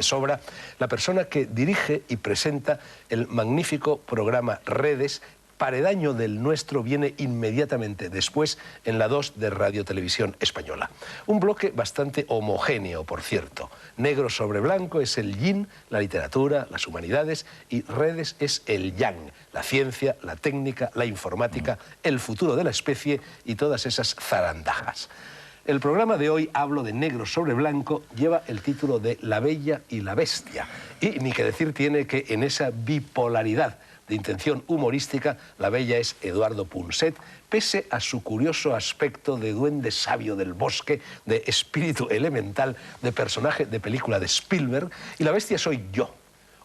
de sobra la persona que dirige y presenta el magnífico programa Redes. Paredaño del nuestro viene inmediatamente después en la 2 de Radio Televisión Española. Un bloque bastante homogéneo, por cierto. Negro sobre blanco es el yin, la literatura, las humanidades, y Redes es el yang, la ciencia, la técnica, la informática, el futuro de la especie y todas esas zarandajas. El programa de hoy, hablo de negro sobre blanco, lleva el título de La Bella y la Bestia. Y ni que decir tiene que en esa bipolaridad de intención humorística, la bella es Eduardo Punset, pese a su curioso aspecto de duende sabio del bosque, de espíritu elemental, de personaje de película de Spielberg, y la bestia soy yo,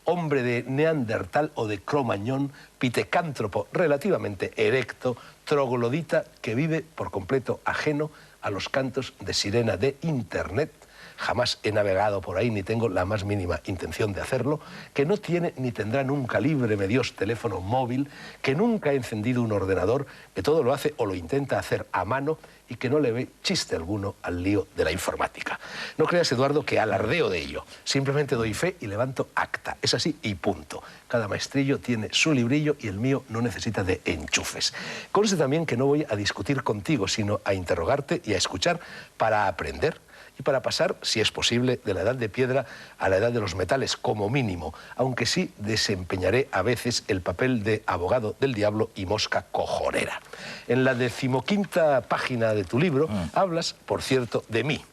hombre de Neandertal o de Cromañón, pitecántropo relativamente erecto, troglodita que vive por completo ajeno a los cantos de sirena de Internet. Jamás he navegado por ahí, ni tengo la más mínima intención de hacerlo, que no tiene ni tendrá nunca, líbreme Dios, teléfono móvil, que nunca ha encendido un ordenador, que todo lo hace o lo intenta hacer a mano y que no le ve chiste alguno al lío de la informática. No creas, Eduardo, que alardeo de ello. Simplemente doy fe y levanto acta. Es así y punto. Cada maestrillo tiene su librillo y el mío no necesita de enchufes. Conste también que no voy a discutir contigo, sino a interrogarte y a escuchar para aprender y para pasar, si es posible, de la edad de piedra a la edad de los metales, como mínimo, aunque sí desempeñaré a veces el papel de abogado del diablo y mosca cojonera. En la 15ª página de tu libro hablas, por cierto, de mí.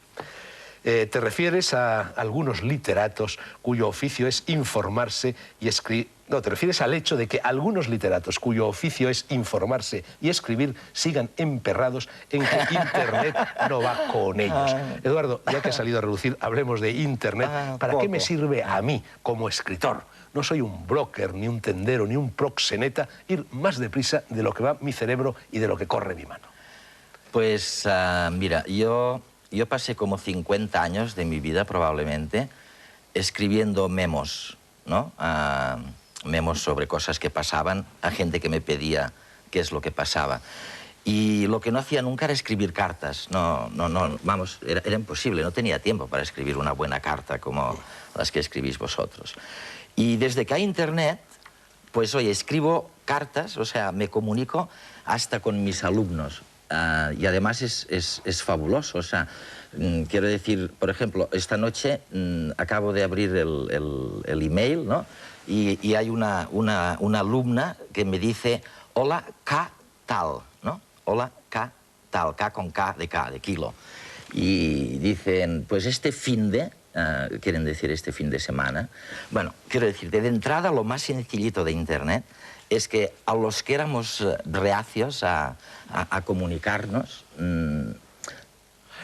Te refieres a algunos literatos cuyo oficio es informarse y escribir. No, te refieres al hecho de que algunos literatos cuyo oficio es informarse y escribir sigan emperrados en que Internet no va con ellos. Eduardo, ya que has salido a relucir, hablemos de Internet. ¿Para qué me sirve a mí como escritor? No soy un broker, ni un tendero, ni un proxeneta, ir más deprisa de lo que va mi cerebro y de lo que corre mi mano. Pues mira, yo pasé como 50 años de mi vida probablemente escribiendo memos, ¿no? Memos sobre cosas que pasaban, a gente que me pedía qué es lo que pasaba. Y lo que no hacía nunca era escribir cartas. No, vamos, era imposible, no tenía tiempo para escribir una buena carta como las que escribís vosotros. Y desde que hay Internet, pues oye, escribo cartas, o sea, me comunico hasta con mis alumnos. Y además es fabuloso, o sea, quiero decir, por ejemplo, esta noche acabo de abrir el email, ¿no? Y hay una alumna que me dice, hola, K tal, ¿no? Hola, K tal, K con K de kilo. Y dicen, pues este quieren decir este fin de semana. Bueno, quiero decir, de entrada lo más sencillito de Internet es que a los que éramos reacios a comunicarnos,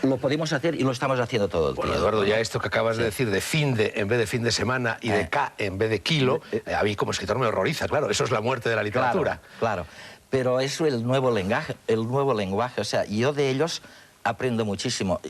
lo podemos hacer y lo estamos haciendo todo el tiempo. Bueno, Eduardo, ya esto que acabas de decir de finde en vez de fin de semana y de K en vez de kilo, a mí como escritor me horroriza, claro, eso es la muerte de la literatura. Claro, pero eso es el nuevo lenguaje, o sea, yo de ellos aprendo muchísimo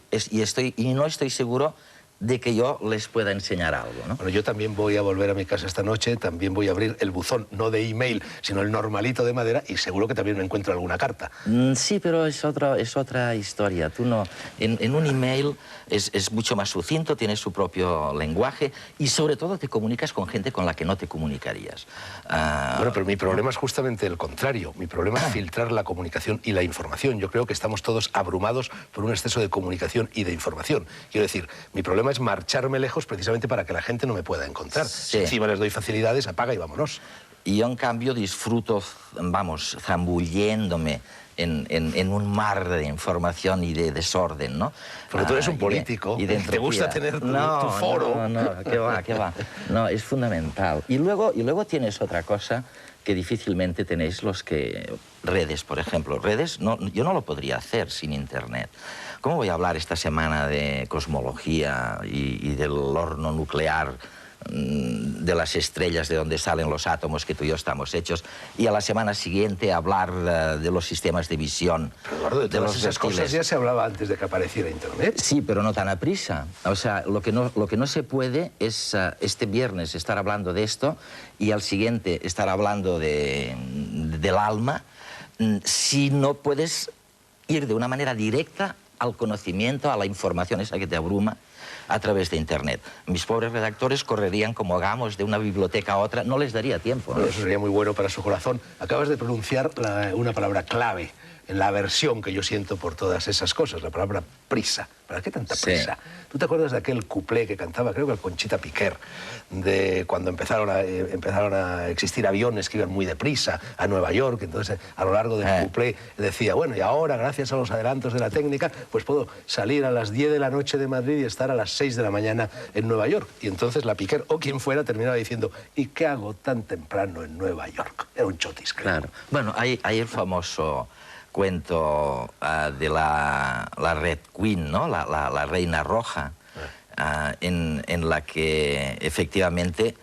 y no estoy seguro de que yo les pueda enseñar algo, ¿no? Bueno, yo también voy a volver a mi casa esta noche, también voy a abrir el buzón, no de email, sino el normalito de madera, y seguro que también me encuentro alguna carta. Sí, pero es otra historia. Tú no, en un email es mucho más sucinto, tiene su propio lenguaje y sobre todo te comunicas con gente con la que no te comunicarías. Bueno, pero mi problema es justamente el contrario. Mi problema es filtrar la comunicación y la información. Yo creo que estamos todos abrumados por un exceso de comunicación y de información. Quiero decir, mi problema es marcharme lejos precisamente para que la gente no me pueda encontrar. Sí. Si encima les doy facilidades, apaga y vámonos. Y yo, en cambio, disfruto, vamos, zambulléndome en un mar de información y de desorden, ¿no? Porque tú eres un político, y te gusta tener tu foro. No, qué va. No, es fundamental. Y luego tienes otra cosa que difícilmente tenéis los que... Redes, por ejemplo. Redes, yo no lo podría hacer sin Internet. ¿Cómo voy a hablar esta semana de cosmología y del horno nuclear, de las estrellas de donde salen los átomos que tú y yo estamos hechos, y a la semana siguiente hablar de los sistemas de visión? Pero Eduardo, de todas esas cosas ya se hablaba antes de que apareciera Internet. Sí, pero no tan a prisa. O sea, lo que no se puede es este viernes estar hablando de esto y al siguiente estar hablando del alma, si no puedes ir de una manera directa al conocimiento, a la información esa que te abruma. a través de Internet. Mis pobres redactores correrían como gamos de una biblioteca a otra, no les daría tiempo, ¿no? Bueno, eso sería muy bueno para su corazón. Acabas de pronunciar una palabra clave en la aversión que yo siento por todas esas cosas, la palabra prisa. ¿Para qué tanta prisa? Sí. ¿Tú te acuerdas de aquel cuplé que cantaba, creo que el Conchita Piquer, de cuando empezaron a existir aviones que iban muy deprisa a Nueva York? Entonces, a lo largo del cuplé decía, bueno, y ahora, gracias a los adelantos de la técnica, pues puedo salir a las 10 de la noche de Madrid y estar a las 6 de la mañana en Nueva York. Y entonces la Piquer, o quien fuera, terminaba diciendo, ¿y qué hago tan temprano en Nueva York? Era un chotis, creo. Claro. Bueno, hay el famoso cuento de la Red Queen, ¿no? La Reina Roja, en la que efectivamente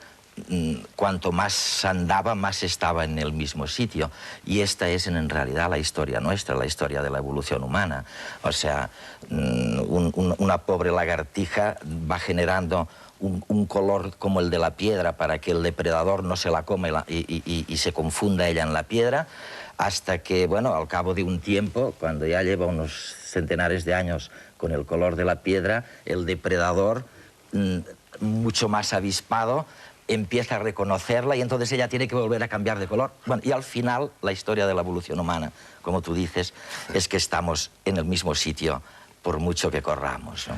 cuanto más andaba, más estaba en el mismo sitio. Y esta es en realidad la historia nuestra, la historia de la evolución humana. O sea, una pobre lagartija va generando un color como el de la piedra para que el depredador no se la coma y se confunda ella en la piedra, hasta que, bueno, al cabo de un tiempo, cuando ya lleva unos centenares de años con el color de la piedra, el depredador, mucho más avispado, empieza a reconocerla y entonces ella tiene que volver a cambiar de color. Bueno, y al final, la historia de la evolución humana, como tú dices, es que estamos en el mismo sitio por mucho que corramos, ¿no?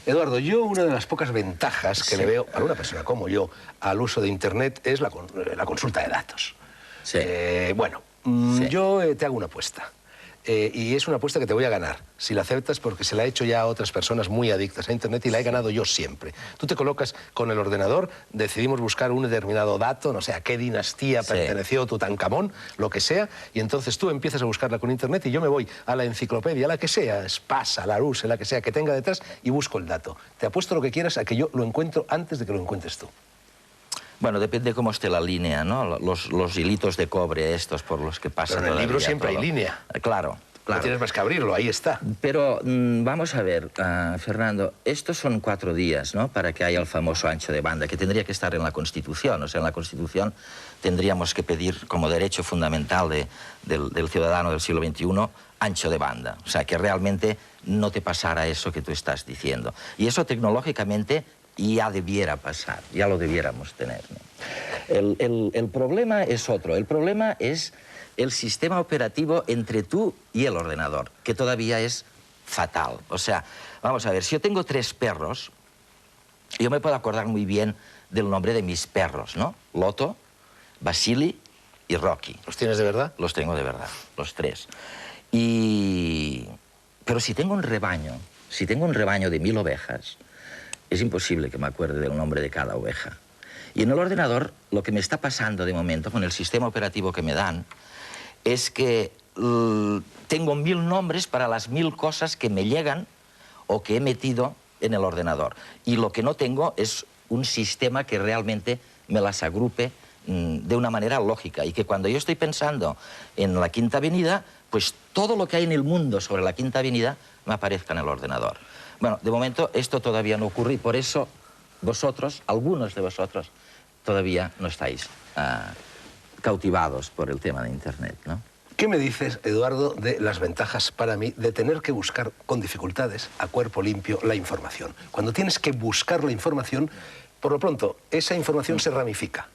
Eduardo, yo una de las pocas ventajas que le veo a una persona como yo al uso de Internet es la consulta de datos. Sí. Bueno, yo te hago una apuesta. Y es una apuesta que te voy a ganar, si la aceptas, porque se la he hecho ya a otras personas muy adictas a Internet y la he ganado yo siempre. Tú te colocas con el ordenador, decidimos buscar un determinado dato, no sé a qué dinastía perteneció Tutankamón, lo que sea, y entonces tú empiezas a buscarla con Internet y yo me voy a la enciclopedia, la que sea, Espasa, Larousse, la que sea, que tenga detrás, y busco el dato. Te apuesto lo que quieras a que yo lo encuentro antes de que lo encuentres tú. Bueno, depende cómo esté la línea, ¿no? Los hilitos de cobre estos por los que pasa. Pero en el libro siempre hay línea. Claro, claro. No tienes más que abrirlo, ahí está. Pero vamos a ver, Fernando, estos son 4 días, ¿no?, para que haya el famoso ancho de banda, que tendría que estar en la Constitución. O sea, en la Constitución tendríamos que pedir como derecho fundamental del ciudadano del siglo XXI ancho de banda. O sea, que realmente no te pasara eso que tú estás diciendo. Y eso tecnológicamente ya debiera pasar, ya lo debiéramos tener, ¿no? El problema es otro. El problema es el sistema operativo entre tú y el ordenador, que todavía es fatal. O sea, vamos a ver, si yo tengo 3 perros, yo me puedo acordar muy bien del nombre de mis perros, ¿no? Loto, Basili y Rocky. ¿Los tienes de verdad? Los tengo de verdad, los 3. Pero si tengo un rebaño de 1000 ovejas, es imposible que me acuerde del nombre de cada oveja. Y en el ordenador, lo que me está pasando de momento con el sistema operativo que me dan es que tengo 1000 nombres para las 1000 cosas que me llegan o que he metido en el ordenador. Y lo que no tengo es un sistema que realmente me las agrupe de una manera lógica. Y que cuando yo estoy pensando en la Quinta Avenida, pues todo lo que hay en el mundo sobre la Quinta Avenida me aparezca en el ordenador. Bueno, de momento esto todavía no ocurre y por eso vosotros, algunos de vosotros, todavía no estáis cautivados por el tema de Internet, ¿no? ¿Qué me dices, Eduardo, de las ventajas para mí de tener que buscar con dificultades, a cuerpo limpio, la información? Cuando tienes que buscar la información, por lo pronto, esa información se ramifica.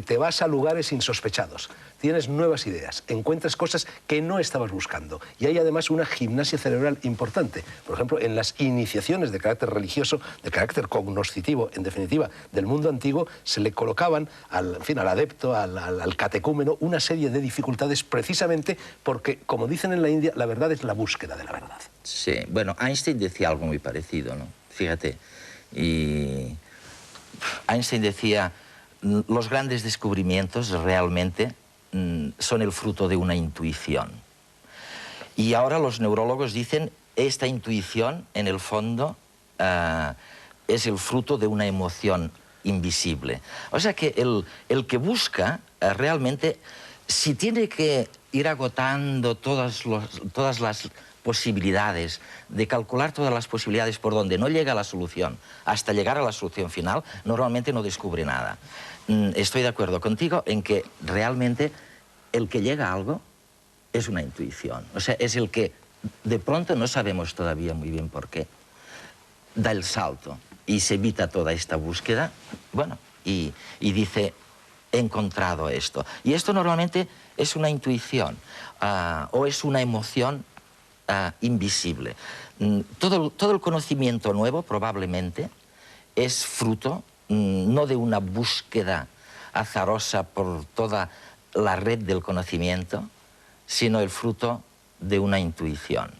Te vas a lugares insospechados, tienes nuevas ideas, encuentras cosas que no estabas buscando. Y hay además una gimnasia cerebral importante. Por ejemplo, en las iniciaciones de carácter religioso, de carácter cognoscitivo, en definitiva, del mundo antiguo, se le colocaban al adepto, al catecúmeno, una serie de dificultades precisamente porque, como dicen en la India, la verdad es la búsqueda de la verdad. Sí, bueno, Einstein decía algo muy parecido, ¿no? Fíjate, y Einstein decía: los grandes descubrimientos realmente son el fruto de una intuición. Y ahora los neurólogos dicen esta intuición, en el fondo, es el fruto de una emoción invisible. O sea que el que busca realmente, si tiene que ir agotando todas las posibilidades, de calcular todas las posibilidades por donde no llega a la solución, hasta llegar a la solución final, normalmente no descubre nada. Estoy de acuerdo contigo en que realmente el que llega a algo es una intuición. O sea, es el que de pronto no sabemos todavía muy bien por qué. da el salto y se evita toda esta búsqueda, bueno, y dice, he encontrado esto. Y esto normalmente es una intuición o es una emoción invisible. Todo el conocimiento nuevo probablemente es fruto no de una búsqueda azarosa por toda la red del conocimiento, sino el fruto de una intuición.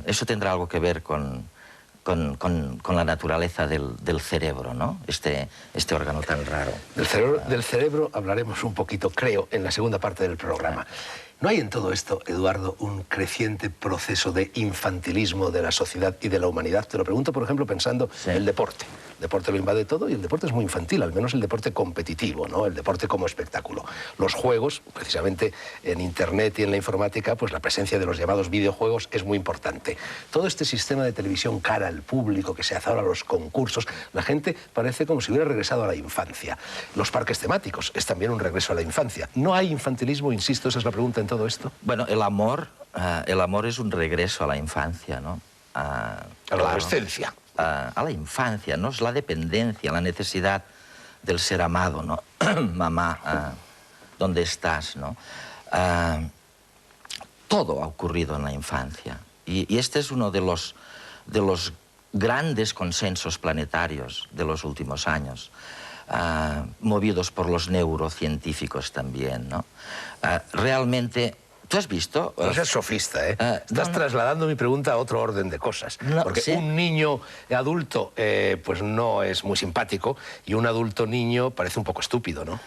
Eso tendrá algo que ver con la naturaleza del cerebro, ¿no? Este órgano tan raro. Del cerebro hablaremos un poquito, creo, en la segunda parte del programa. ¿No hay en todo esto, Eduardo, un creciente proceso de infantilismo de la sociedad y de la humanidad? Te lo pregunto, por ejemplo, pensando en el deporte. El deporte lo invade todo y el deporte es muy infantil, al menos el deporte competitivo, ¿no? El deporte como espectáculo. Los juegos, precisamente en Internet y en la informática, pues la presencia de los llamados videojuegos es muy importante. Todo este sistema de televisión cara al público que se hace ahora, los concursos, la gente parece como si hubiera regresado a la infancia. Los parques temáticos es también un regreso a la infancia. ¿No hay infantilismo, insisto, esa es la pregunta en todo esto? Bueno, el amor es un regreso a la infancia, ¿no? A la adolescencia. A la infancia, ¿no? Es la dependencia, la necesidad del ser amado, ¿no? Mamá, ¿dónde estás, no? Todo ha ocurrido en la infancia. Y este es uno de los grandes consensos planetarios de los últimos años, movidos por los neurocientíficos también, ¿no? Realmente... ¿Tú has visto? No seas sofista, ¿eh? Estás trasladando mi pregunta a otro orden de cosas. No, porque ¿sí? Un niño adulto pues no es muy simpático y un adulto niño parece un poco estúpido, ¿no?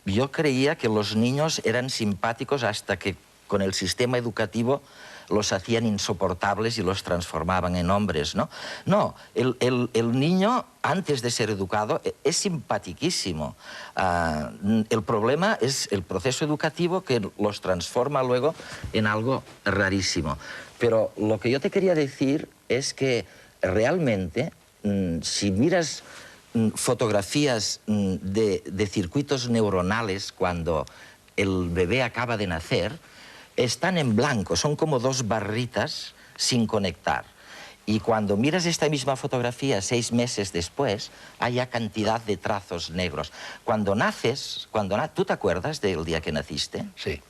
Yo creía que los niños eran simpáticos hasta que con el sistema educativo los hacían insoportables y los transformaban en hombres, ¿no? No, el niño, antes de ser educado, es simpatiquísimo. El problema es el proceso educativo que los transforma luego en algo rarísimo. Pero lo que yo te quería decir es que realmente, si miras fotografías de circuitos neuronales cuando el bebé acaba de nacer, están en blanco, son como dos barritas sin conectar. Y cuando miras esta misma fotografía 6 meses después, hay ya cantidad de trazos negros. Cuando naces, ¿tú te acuerdas del día que naciste? Sí.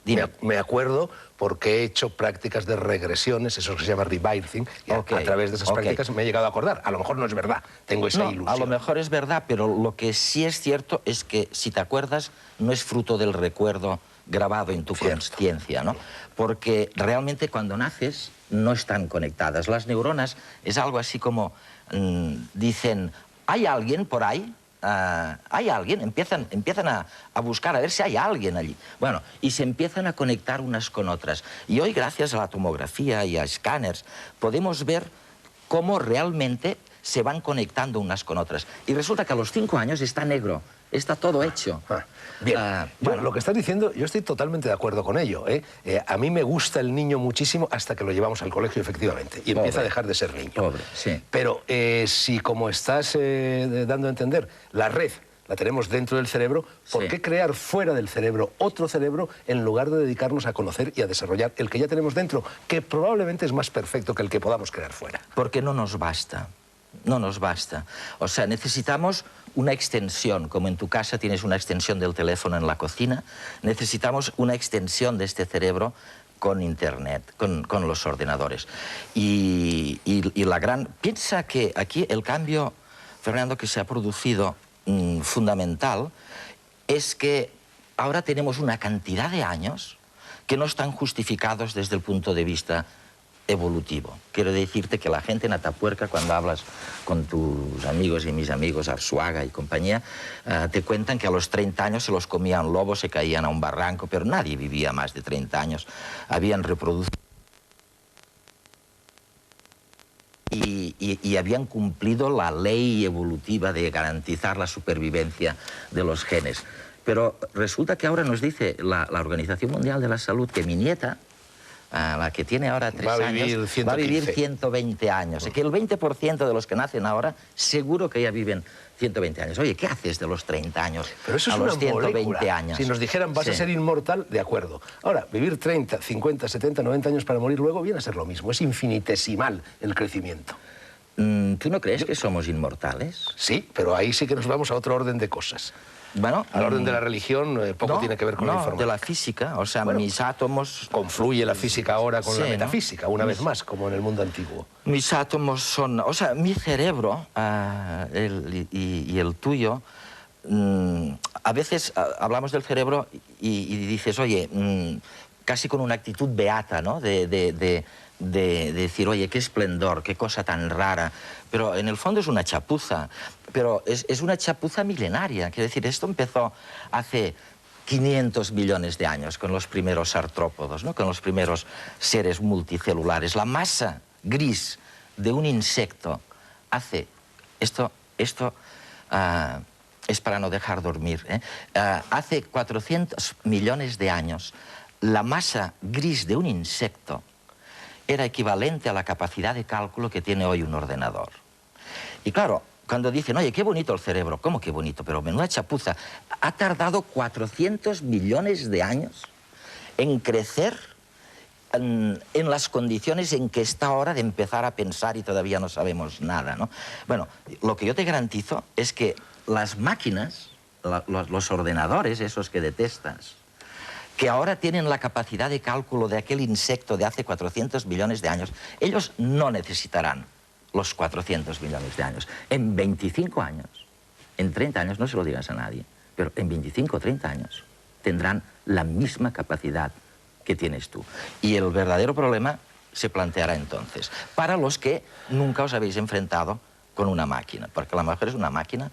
Dime. Me acuerdo porque he hecho prácticas de regresiones, eso que se llama rebirthing, y a través de esas prácticas me he llegado a acordar. A lo mejor no es verdad, tengo esa ilusión. A lo mejor es verdad, pero lo que sí es cierto es que si te acuerdas, no es fruto del recuerdo grabado en tu consciencia, ¿no? Porque realmente cuando naces no están conectadas. Las neuronas es algo así como dicen, ¿hay alguien por ahí? ¿Hay alguien? Empiezan a buscar a ver si hay alguien allí. Bueno, y se empiezan a conectar unas con otras. Y hoy, gracias a la tomografía y a escáneres, podemos ver cómo realmente se van conectando unas con otras. Y resulta que a los 5 años está negro, está todo hecho. Bien, bueno, lo que estás diciendo, yo estoy totalmente de acuerdo con ello, ¿eh? A mí me gusta el niño muchísimo hasta que lo llevamos al colegio, efectivamente, y empieza a dejar de ser niño. Pobre, sí. Pero si, como estás dando a entender, la red la tenemos dentro del cerebro, ¿por qué crear fuera del cerebro otro cerebro en lugar de dedicarnos a conocer y a desarrollar el que ya tenemos dentro, que probablemente es más perfecto que el que podamos crear fuera? Porque no nos basta. No nos basta. O sea, necesitamos una extensión, como en tu casa tienes una extensión del teléfono en la cocina, necesitamos una extensión de este cerebro con Internet, con los ordenadores. Y la gran... Piensa que aquí el cambio, Fernando, que se ha producido fundamental, es que ahora tenemos una cantidad de años que no están justificados desde el punto de vista evolutivo. Quiero decirte que la gente en Atapuerca, cuando hablas con tus amigos y mis amigos, Arzuaga y compañía, te cuentan que a los 30 años se los comían lobos, se caían a un barranco, pero nadie vivía más de 30 años. Habían reproducido y habían cumplido la ley evolutiva de garantizar la supervivencia de los genes. Pero resulta que ahora nos dice la Organización Mundial de la Salud que mi nieta, la que tiene ahora 3 años, va a vivir 120 años. Que el 20% de los que nacen ahora seguro que ya viven 120 años. Oye, ¿qué haces de los 30 años Pero eso es a los 120 molécula. años? Si nos dijeran vas a ser inmortal, de acuerdo. Ahora, vivir 30, 50, 70, 90 años para morir luego viene a ser lo mismo. Es infinitesimal el crecimiento. ¿Tú no crees que somos inmortales? Sí, pero ahí sí que nos vamos a otro orden de cosas. Bueno, Al orden de la religión poco tiene que ver con la informática. de la física, o sea, bueno, mis átomos... Confluye la física ahora con la metafísica, una vez Mis- más, como en el mundo antiguo. Mis átomos son... O sea, mi cerebro y el tuyo... a veces hablamos del cerebro y dices, oye, casi con una actitud beata, ¿no? De decir, oye, qué esplendor, qué cosa tan rara. Pero en el fondo es una chapuza. Pero es una chapuza milenaria. Quiero decir, esto empezó hace 500 millones de años con los primeros artrópodos, ¿no? Con los primeros seres multicelulares. La masa gris de un insecto hace... Esto es para no dejar dormir, ¿eh? Hace 400 millones de años, la masa gris de un insecto era equivalente a la capacidad de cálculo que tiene hoy un ordenador. Y claro, cuando dicen, oye, qué bonito el cerebro, ¿cómo qué bonito? Pero menuda chapuza. Ha tardado 400 millones de años en crecer en las condiciones en que está ahora de empezar a pensar y todavía no sabemos nada, ¿no? Bueno, lo que yo te garantizo es que las máquinas, los ordenadores, esos que detestas, que ahora tienen la capacidad de cálculo de aquel insecto de hace 400 millones de años, ellos no necesitarán los 400 millones de años. En 25 años, en 30 años, no se lo digas a nadie, pero en 25 o 30 años tendrán la misma capacidad que tienes tú. Y el verdadero problema se planteará entonces, para los que nunca os habéis enfrentado con una máquina, porque a lo mejor es una máquina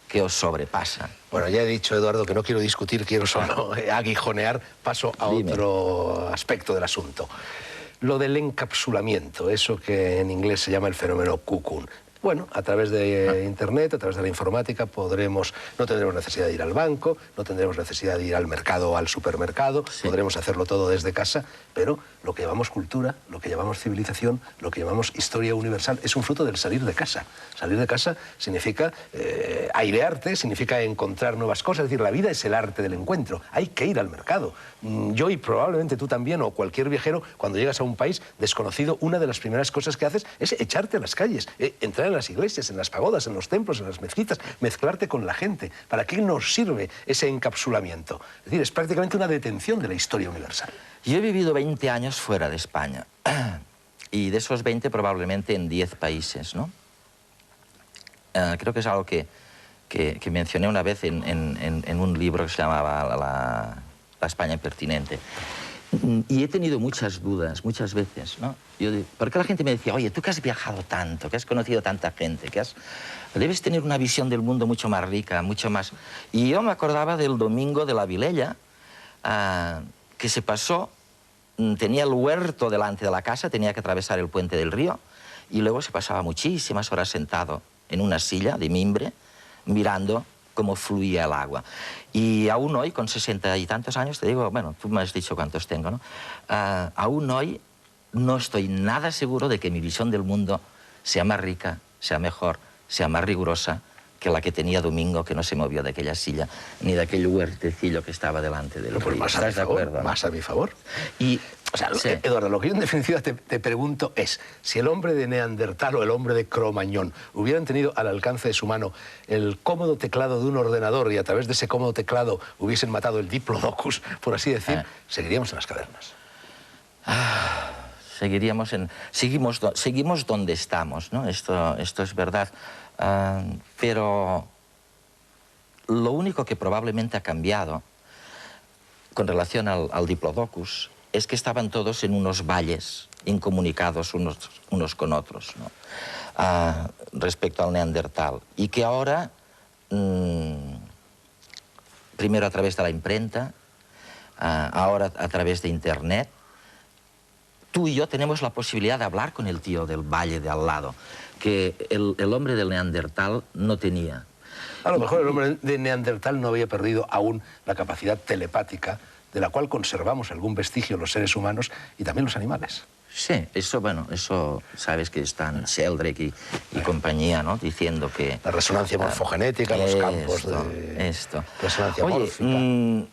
que os sobrepasa. Bueno, ya he dicho, Eduardo, que no quiero discutir, quiero solo aguijonear. Paso a otro aspecto del asunto. Lo del encapsulamiento, eso que en inglés se llama el fenómeno Cocoon. Bueno, a través de Internet, a través de la informática, no tendremos necesidad de ir al banco, no tendremos necesidad de ir al mercado o al supermercado, podremos hacerlo todo desde casa, pero lo que llamamos cultura, lo que llamamos civilización, lo que llamamos historia universal, es un fruto del salir de casa. Salir de casa significa airearte, significa encontrar nuevas cosas, es decir, la vida es el arte del encuentro, hay que ir al mercado. Yo y probablemente tú también, o cualquier viajero, cuando llegas a un país desconocido, una de las primeras cosas que haces es echarte a las calles, entrar en las iglesias, en las pagodas, en los templos, en las mezquitas, mezclarte con la gente. ¿Para qué nos sirve ese encapsulamiento? Es decir, es prácticamente una detención de la historia universal. Yo he vivido 20 años fuera de España y de esos 20 probablemente en 10 países, ¿no? Creo que es algo que mencioné una vez en un libro que se llamaba La España impertinente. Y he tenido muchas dudas, muchas veces, ¿no? Porque la gente me decía, oye, tú que has viajado tanto, que has conocido tanta gente, debes tener una visión del mundo mucho más rica, mucho más... Y yo me acordaba del domingo de la Vilella, que se pasó, tenía el huerto delante de la casa, tenía que atravesar el puente del río, y luego se pasaba muchísimas horas sentado en una silla de mimbre, mirando cómo fluía el agua. Y aún hoy, con 60 y tantos años, te digo, bueno, tú me has dicho cuántos tengo, ¿no? Aún hoy no estoy nada seguro de que mi visión del mundo sea más rica, sea mejor, sea más rigurosa que la que tenía Domingo, que no se movió de aquella silla, ni de aquel huertecillo que estaba delante del río. ¿Estás de acuerdo? Más a mi favor. Y, o sea, Eduardo, lo que yo en definitiva te pregunto es, si el hombre de Neandertal o el hombre de Cro-Magnon hubieran tenido al alcance de su mano el cómodo teclado de un ordenador y a través de ese cómodo teclado hubiesen matado el Diplodocus, por así decir, seguiríamos en las cavernas. Seguimos donde estamos, ¿no? Esto es verdad. Pero lo único que probablemente ha cambiado con relación al Diplodocus es que estaban todos en unos valles incomunicados unos con otros, ¿no? Respecto al Neandertal. Y que ahora, primero a través de la imprenta, ahora a través de Internet, tú y yo tenemos la posibilidad de hablar con el tío del valle de al lado, que el hombre del Neandertal no tenía. A lo mejor el hombre de Neandertal no había perdido aún la capacidad telepática de la cual conservamos algún vestigio los seres humanos y también los animales. Sí, eso sabes que están Sheldrake y compañía, ¿no? Diciendo que... La resonancia morfogenética, los campos de resonancia mórfica.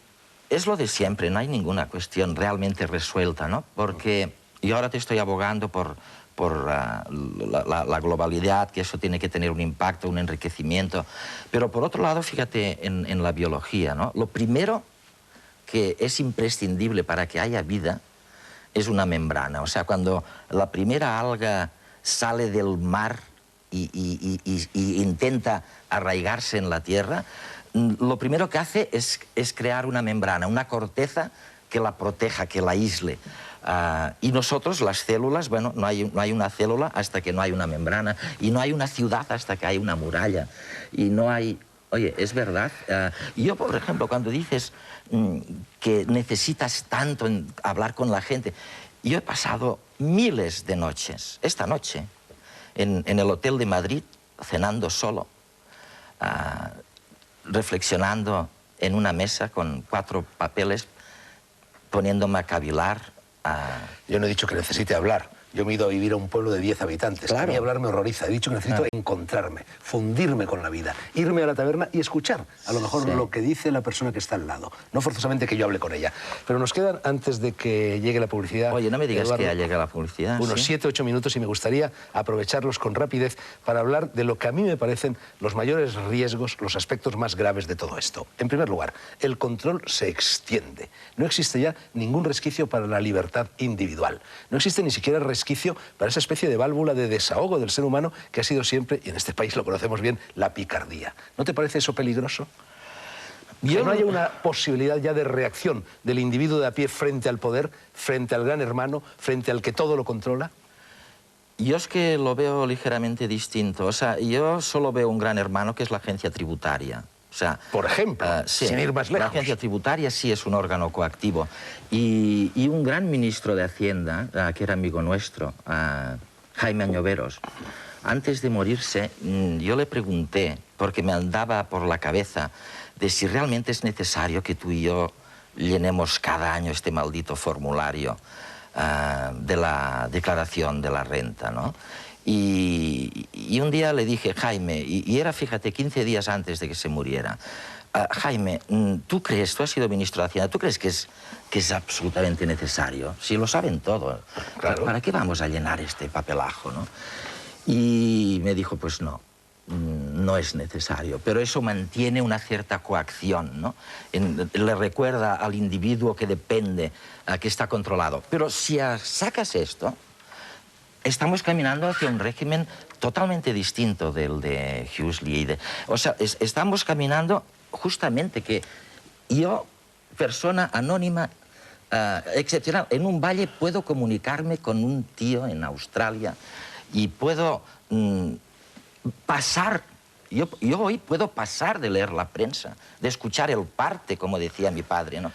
Es lo de siempre, no hay ninguna cuestión realmente resuelta, ¿no? Porque yo ahora te estoy abogando por por la globalidad, que eso tiene que tener un impacto, un enriquecimiento. Pero por otro lado, fíjate en la biología, ¿no? Lo primero que es imprescindible para que haya vida es una membrana. O sea, cuando la primera alga sale del mar y intenta arraigarse en la tierra, lo primero que hace es crear una membrana, una corteza que la proteja, que la aísle. Y nosotros, las células, bueno, no hay una célula hasta que no hay una membrana, y no hay una ciudad hasta que hay una muralla, y no hay... Oye, es verdad. Yo, por ejemplo, cuando dices que necesitas tanto hablar con la gente, yo he pasado miles de noches, esta noche, en el hotel de Madrid, cenando solo, reflexionando en una mesa con 4 papeles, poniéndome a cavilar. Yo no he dicho que necesite hablar. Yo me he ido a vivir a un pueblo de 10 habitantes. Claro. A mí hablar me horroriza. He dicho que necesito encontrarme, fundirme con la vida, irme a la taberna y escuchar a lo mejor lo que dice la persona que está al lado. No forzosamente que yo hable con ella. Pero nos quedan, antes de que llegue la publicidad... Oye, no me digas, Eduardo, que ya llega la publicidad. Unos 7 o 8 minutos, y me gustaría aprovecharlos con rapidez para hablar de lo que a mí me parecen los mayores riesgos, los aspectos más graves de todo esto. En primer lugar, el control se extiende. No existe ya ningún resquicio para la libertad individual. No existe ni siquiera resquicio para esa especie de válvula de desahogo del ser humano que ha sido siempre, y en este país lo conocemos bien, la picardía. ¿No te parece eso peligroso? Que no haya una posibilidad ya de reacción del individuo de a pie frente al poder, frente al gran hermano, frente al que todo lo controla. Yo es que lo veo ligeramente distinto. O sea, yo solo veo un gran hermano, que es la agencia tributaria. O sea, por ejemplo, sí, sin ir más lejos. La agencia tributaria sí es un órgano coactivo. Y un gran ministro de Hacienda, que era amigo nuestro, Jaime Añoveros, antes de morirse, yo le pregunté, porque me andaba por la cabeza, de si realmente es necesario que tú y yo llenemos cada año este maldito formulario de la declaración de la renta, ¿no? Y un día le dije, Jaime, y era, fíjate, 15 días antes de que se muriera, Jaime, ¿tú crees, tú has sido ministro de Hacienda, ¿tú crees que es absolutamente necesario? Si lo saben todo, claro. ¿Para qué vamos a llenar este papelajo, no? Y me dijo, pues no, no es necesario, pero eso mantiene una cierta coacción, ¿no? Le recuerda al individuo que depende, que está controlado. Pero si sacas esto, estamos caminando hacia un régimen totalmente distinto del de Huxley. O sea, estamos caminando justamente que yo, persona anónima, excepcional, en un valle puedo comunicarme con un tío en Australia y puedo pasar... Yo hoy puedo pasar de leer la prensa, de escuchar el parte, como decía mi padre, ¿no?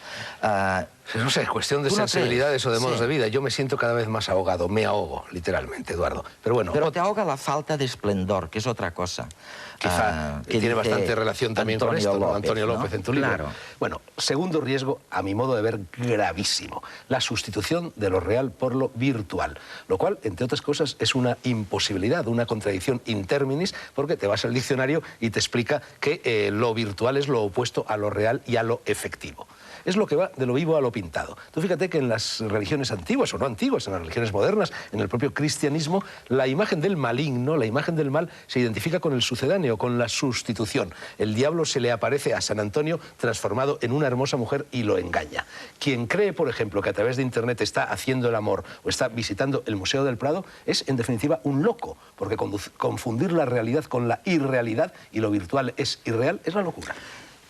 No sé, cuestión de sensibilidades o de modos de vida. Yo me siento cada vez más ahogado, me ahogo, literalmente, Eduardo. Pero bueno... Pero te ahoga la falta de esplendor, que es otra cosa. Quizá tiene bastante relación también con esto, ¿no? Antonio López, en tu libro. Claro. Bueno, segundo riesgo, a mi modo de ver, gravísimo. La sustitución de lo real por lo virtual. Lo cual, entre otras cosas, es una imposibilidad, una contradicción in terminis, porque te vas al diccionario y te explica que lo virtual es lo opuesto a lo real y a lo efectivo. Es lo que va de lo vivo a lo pintado. Tú fíjate que en las religiones antiguas o no antiguas, en las religiones modernas, en el propio cristianismo, la imagen del maligno, la imagen del mal, se identifica con el sucedáneo, con la sustitución. El diablo se le aparece a San Antonio transformado en una hermosa mujer y lo engaña. Quien cree, por ejemplo, que a través de Internet está haciendo el amor o está visitando el Museo del Prado es, en definitiva, un loco, porque confundir la realidad con la irrealidad y lo virtual es irreal es la locura.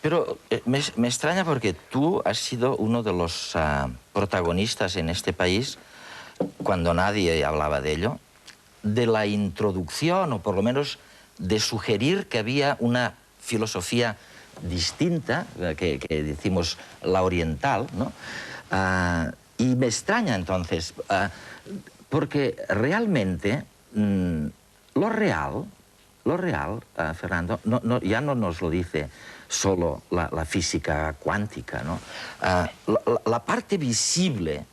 Pero me extraña porque tú has sido uno de los protagonistas en este país, cuando nadie hablaba de ello, de la introducción, o por lo menos de sugerir que había una filosofía distinta, que decimos la oriental, ¿no? Y me extraña entonces, porque realmente lo real, Fernando, ya no nos lo dice solo la física cuántica, ¿no? La parte visible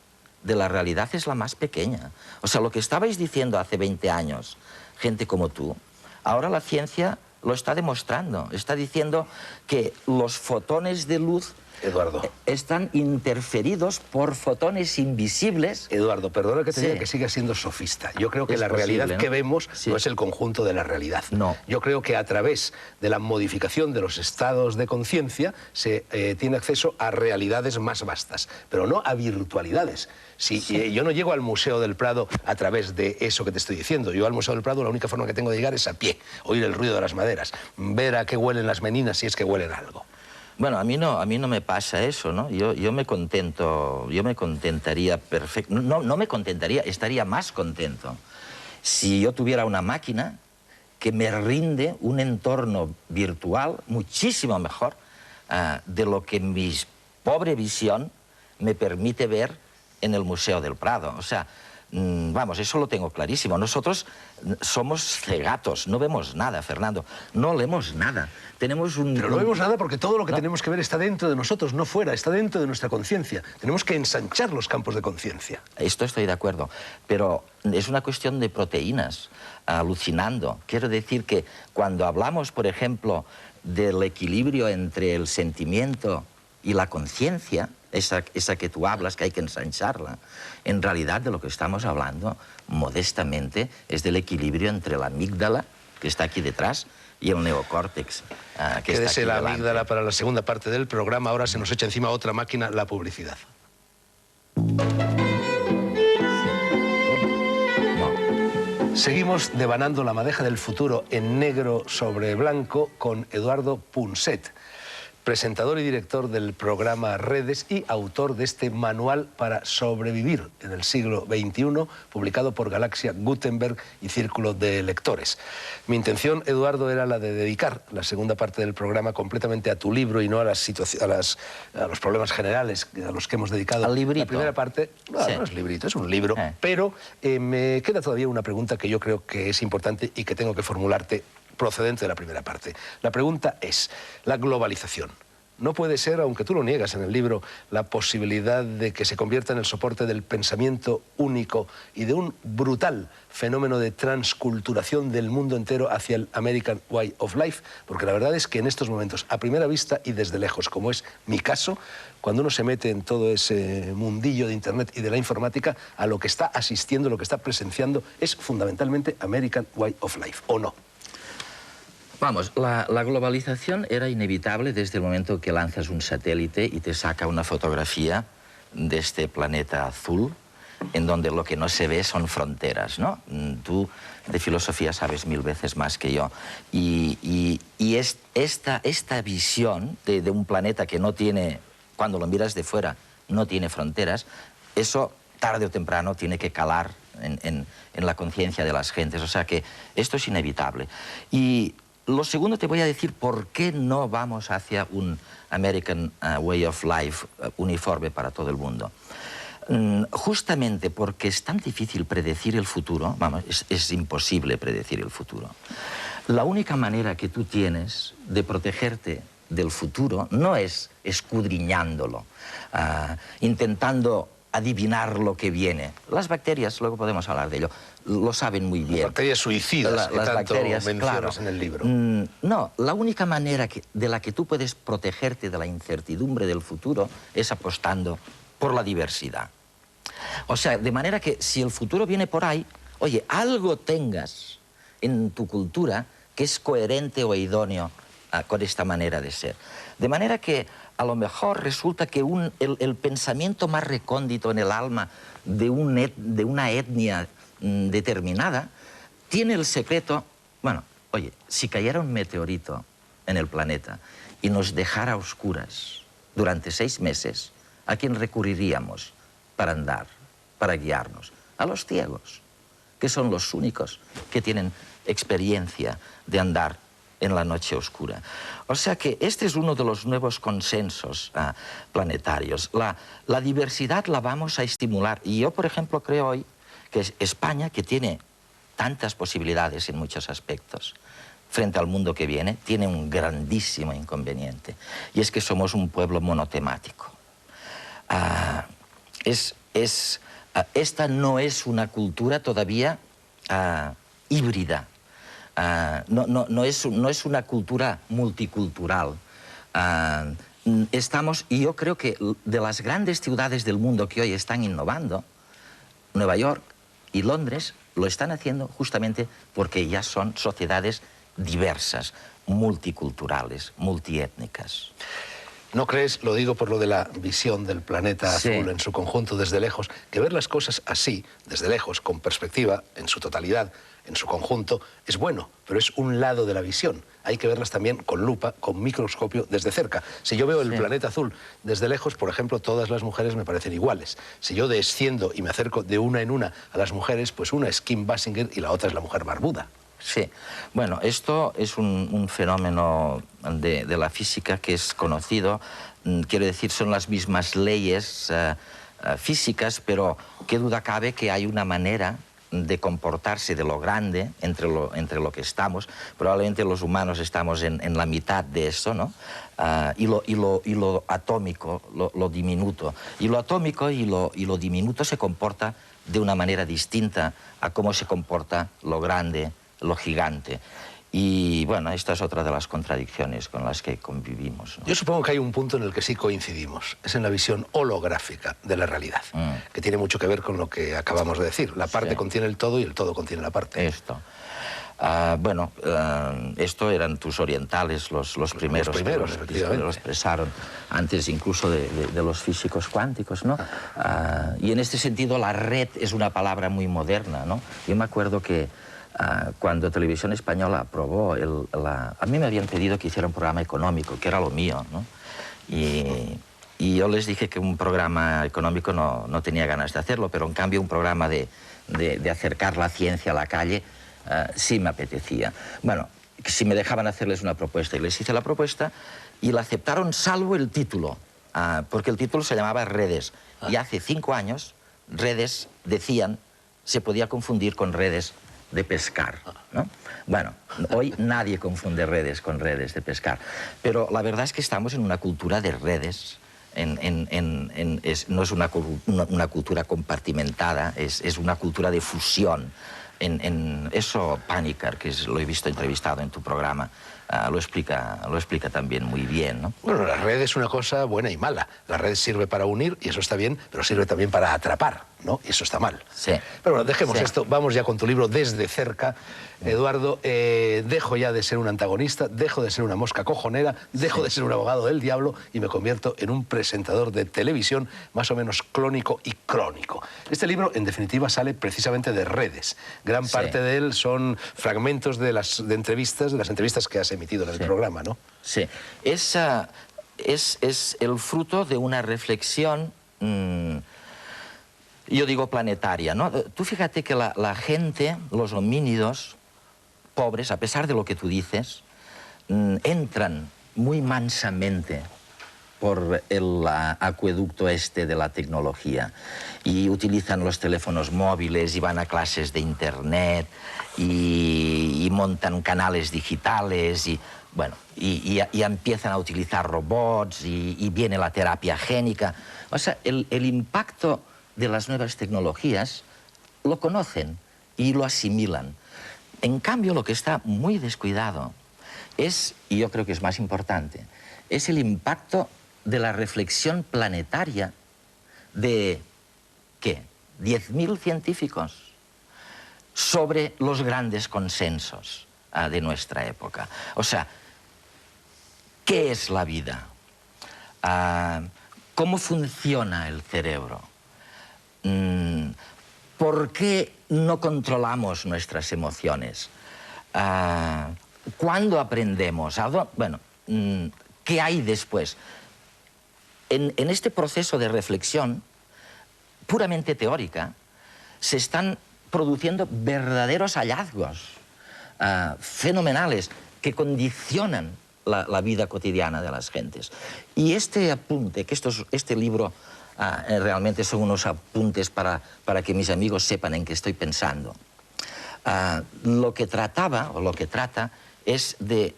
de la realidad es la más pequeña. O sea, lo que estabais diciendo hace 20 años, gente como tú, ahora la ciencia lo está demostrando. Está diciendo que los fotones de luz Eduardo. Están interferidos por fotones invisibles. Eduardo, perdona que te diga que sigas siendo sofista. Yo creo que la realidad que vemos no es el conjunto de la realidad. No. Yo creo que a través de la modificación de los estados de conciencia se tiene acceso a realidades más vastas, pero no a virtualidades. Yo no llego al Museo del Prado a través de eso que te estoy diciendo. Yo al Museo del Prado la única forma que tengo de llegar es a pie, oír el ruido de las maderas, ver a qué huelen las meninas si es que huelen algo. Bueno, a mí no me pasa eso, ¿no? Yo me contentaría perfecto. No me contentaría, estaría más contento si yo tuviera una máquina que me rinde un entorno virtual muchísimo mejor de lo que mi pobre visión me permite ver en el Museo del Prado. O sea, vamos, eso lo tengo clarísimo. Nosotros somos cegatos, no vemos nada, Fernando. No leemos nada. Tenemos un... Pero no vemos nada porque todo lo que tenemos que ver está dentro de nosotros, no fuera, está dentro de nuestra conciencia. Tenemos que ensanchar los campos de conciencia. Esto estoy de acuerdo, pero es una cuestión de proteínas, alucinando. Quiero decir que cuando hablamos, por ejemplo, del equilibrio entre el sentimiento y la conciencia, esa que tú hablas, que hay que ensancharla, en realidad de lo que estamos hablando, modestamente, es del equilibrio entre la amígdala, que está aquí detrás, y el neocórtex, que está Quédese aquí la delante. amígdala para la segunda parte del programa. Ahora se nos echa encima otra máquina, la publicidad. No. Seguimos devanando la madeja del futuro en negro sobre blanco con Eduardo Punset, presentador y director del programa Redes y autor de este manual para sobrevivir en el siglo XXI, publicado por Galaxia Gutenberg y Círculo de Lectores. Mi intención, Eduardo, era la de dedicar la segunda parte del programa completamente a tu libro y no a los problemas generales a los que hemos dedicado. Al librito. La primera parte, no, Sí. no es librito, es un libro, pero me queda todavía una pregunta que yo creo que es importante y que tengo que formularte procedente de la primera parte. La pregunta es, la globalización. ¿No puede ser, aunque tú lo niegas en el libro, la posibilidad de que se convierta en el soporte del pensamiento único y de un brutal fenómeno de transculturación del mundo entero hacia el American Way of Life? Porque la verdad es que en estos momentos, a primera vista y desde lejos, como es mi caso, cuando uno se mete en todo ese mundillo de Internet y de la informática, a lo que está asistiendo, lo que está presenciando, es fundamentalmente American Way of Life, ¿o no? Vamos, la globalización era inevitable desde el momento que lanzas un satélite y te saca una fotografía de este planeta azul, en donde lo que no se ve son fronteras, ¿no? Tú de filosofía sabes 1000 veces más que yo. Y esta visión de un planeta que no tiene, cuando lo miras de fuera, no tiene fronteras, eso tarde o temprano tiene que calar en la conciencia de las gentes. O sea que esto es inevitable. Y lo segundo, te voy a decir por qué no vamos hacia un American Way of Life uniforme para todo el mundo. Justamente porque es tan difícil predecir el futuro, vamos, es imposible predecir el futuro. La única manera que tú tienes de protegerte del futuro no es escudriñándolo, intentando adivinar lo que viene. Las bacterias, luego podemos hablar de ello, lo saben muy bien. Las bacterias suicidas, que tanto bacterias, mencionas claro, en el libro. No, la única manera de la que tú puedes protegerte de la incertidumbre del futuro es apostando por la diversidad. O sea, de manera que si el futuro viene por ahí, oye, algo tengas en tu cultura que es coherente o idóneo con esta manera de ser. De manera que a lo mejor resulta que el pensamiento más recóndito en el alma de una etnia determinada tiene el secreto. Bueno, oye, si cayera un meteorito en el planeta y nos dejara a oscuras durante 6 meses, ¿a quién recurriríamos para andar, para guiarnos? A los ciegos, que son los únicos que tienen experiencia de andar en la noche oscura. O sea que este es uno de los nuevos consensos planetarios. La diversidad la vamos a estimular. Y yo, por ejemplo, creo hoy que España, que tiene tantas posibilidades en muchos aspectos, frente al mundo que viene, tiene un grandísimo inconveniente. Y es que somos un pueblo monotemático. Esta no es una cultura todavía híbrida. No es una cultura multicultural. estamos, y yo creo que de las grandes ciudades del mundo que hoy están innovando, Nueva York y Londres lo están haciendo justamente porque ya son sociedades diversas, multiculturales, multiétnicas. ¿No crees, lo digo por lo de la visión del planeta azul en su conjunto desde lejos, que ver las cosas así, desde lejos, con perspectiva, en su totalidad, en su conjunto, es bueno, pero es un lado de la visión? Hay que verlas también con lupa, con microscopio, desde cerca. Si yo veo el planeta azul desde lejos, por ejemplo, todas las mujeres me parecen iguales. Si yo desciendo y me acerco de una en una a las mujeres, pues una es Kim Basinger y la otra es la mujer barbuda. Sí, bueno, esto es un fenómeno de la física que es conocido. Quiero decir, son las mismas leyes físicas, pero qué duda cabe que hay una manera de comportarse de lo grande entre lo que estamos. Probablemente los humanos estamos en la mitad de eso, ¿no? Y lo atómico, lo diminuto. Y lo atómico y lo diminuto se comporta de una manera distinta a cómo se comporta lo grande, lo gigante. Y bueno, esta es otra de las contradicciones con las que convivimos, ¿no? Yo supongo que hay un punto en el que sí coincidimos, es en la visión holográfica de la realidad, que tiene mucho que ver con lo que acabamos de decir. La parte contiene el todo y el todo contiene la parte. Esto. Bueno, esto eran tus orientales, los primeros que lo expresaron, antes incluso de los físicos cuánticos, ¿no? Y en este sentido la red es una palabra muy moderna, ¿no? Yo me acuerdo que cuando Televisión Española aprobó a mí me habían pedido que hiciera un programa económico, que era lo mío, ¿no? Y yo les dije que un programa económico no tenía ganas de hacerlo, pero en cambio un programa de acercar la ciencia a la calle sí me apetecía. Bueno, si me dejaban hacerles una propuesta, y les hice la propuesta y la aceptaron salvo el título, porque el título se llamaba Redes. Y hace 5 años, redes, decían, se podía confundir con redes de pescar, ¿no? Bueno, hoy nadie confunde redes con redes de pescar, pero la verdad es que estamos en una cultura de redes, no es una cultura compartimentada, es una cultura de fusión. Eso Panikkar, que lo he visto entrevistado en tu programa, lo explica también muy bien, ¿no? Bueno, la red es una cosa buena y mala. La red sirve para unir, y eso está bien, pero sirve también para atrapar, ¿no? Y eso está mal. Sí. Pero bueno, dejemos esto, vamos ya con tu libro Desde cerca. Eduardo, dejo ya de ser un antagonista, dejo de ser una mosca cojonera, dejo de ser un abogado del diablo y me convierto en un presentador de televisión más o menos clónico y crónico. Este libro, en definitiva, sale precisamente de redes. Gran parte de él son fragmentos de las entrevistas que has emitido en el programa, ¿no? Sí. Es el fruto de una reflexión, yo digo planetaria, ¿no? Tú fíjate que la gente, los homínidos pobres, a pesar de lo que tú dices, entran muy mansamente por el acueducto este de la tecnología y utilizan los teléfonos móviles y van a clases de internet y montan canales digitales y, bueno, y empiezan a utilizar robots y viene la terapia génica. O sea, el impacto de las nuevas tecnologías lo conocen y lo asimilan. En cambio, lo que está muy descuidado es, y yo creo que es más importante, es el impacto de la reflexión planetaria de, ¿qué?, 10.000 científicos sobre los grandes consensos de nuestra época. O sea, ¿qué es la vida? ¿Cómo funciona el cerebro? ¿Por qué no controlamos nuestras emociones? ¿Cuándo aprendemos? Bueno, ¿qué hay después? En este proceso de reflexión puramente teórica se están produciendo verdaderos hallazgos fenomenales que condicionan la vida cotidiana de las gentes. Y este apunte, que este libro realmente son unos apuntes para que mis amigos sepan en qué estoy pensando. Lo que trataba, o lo que trata, es de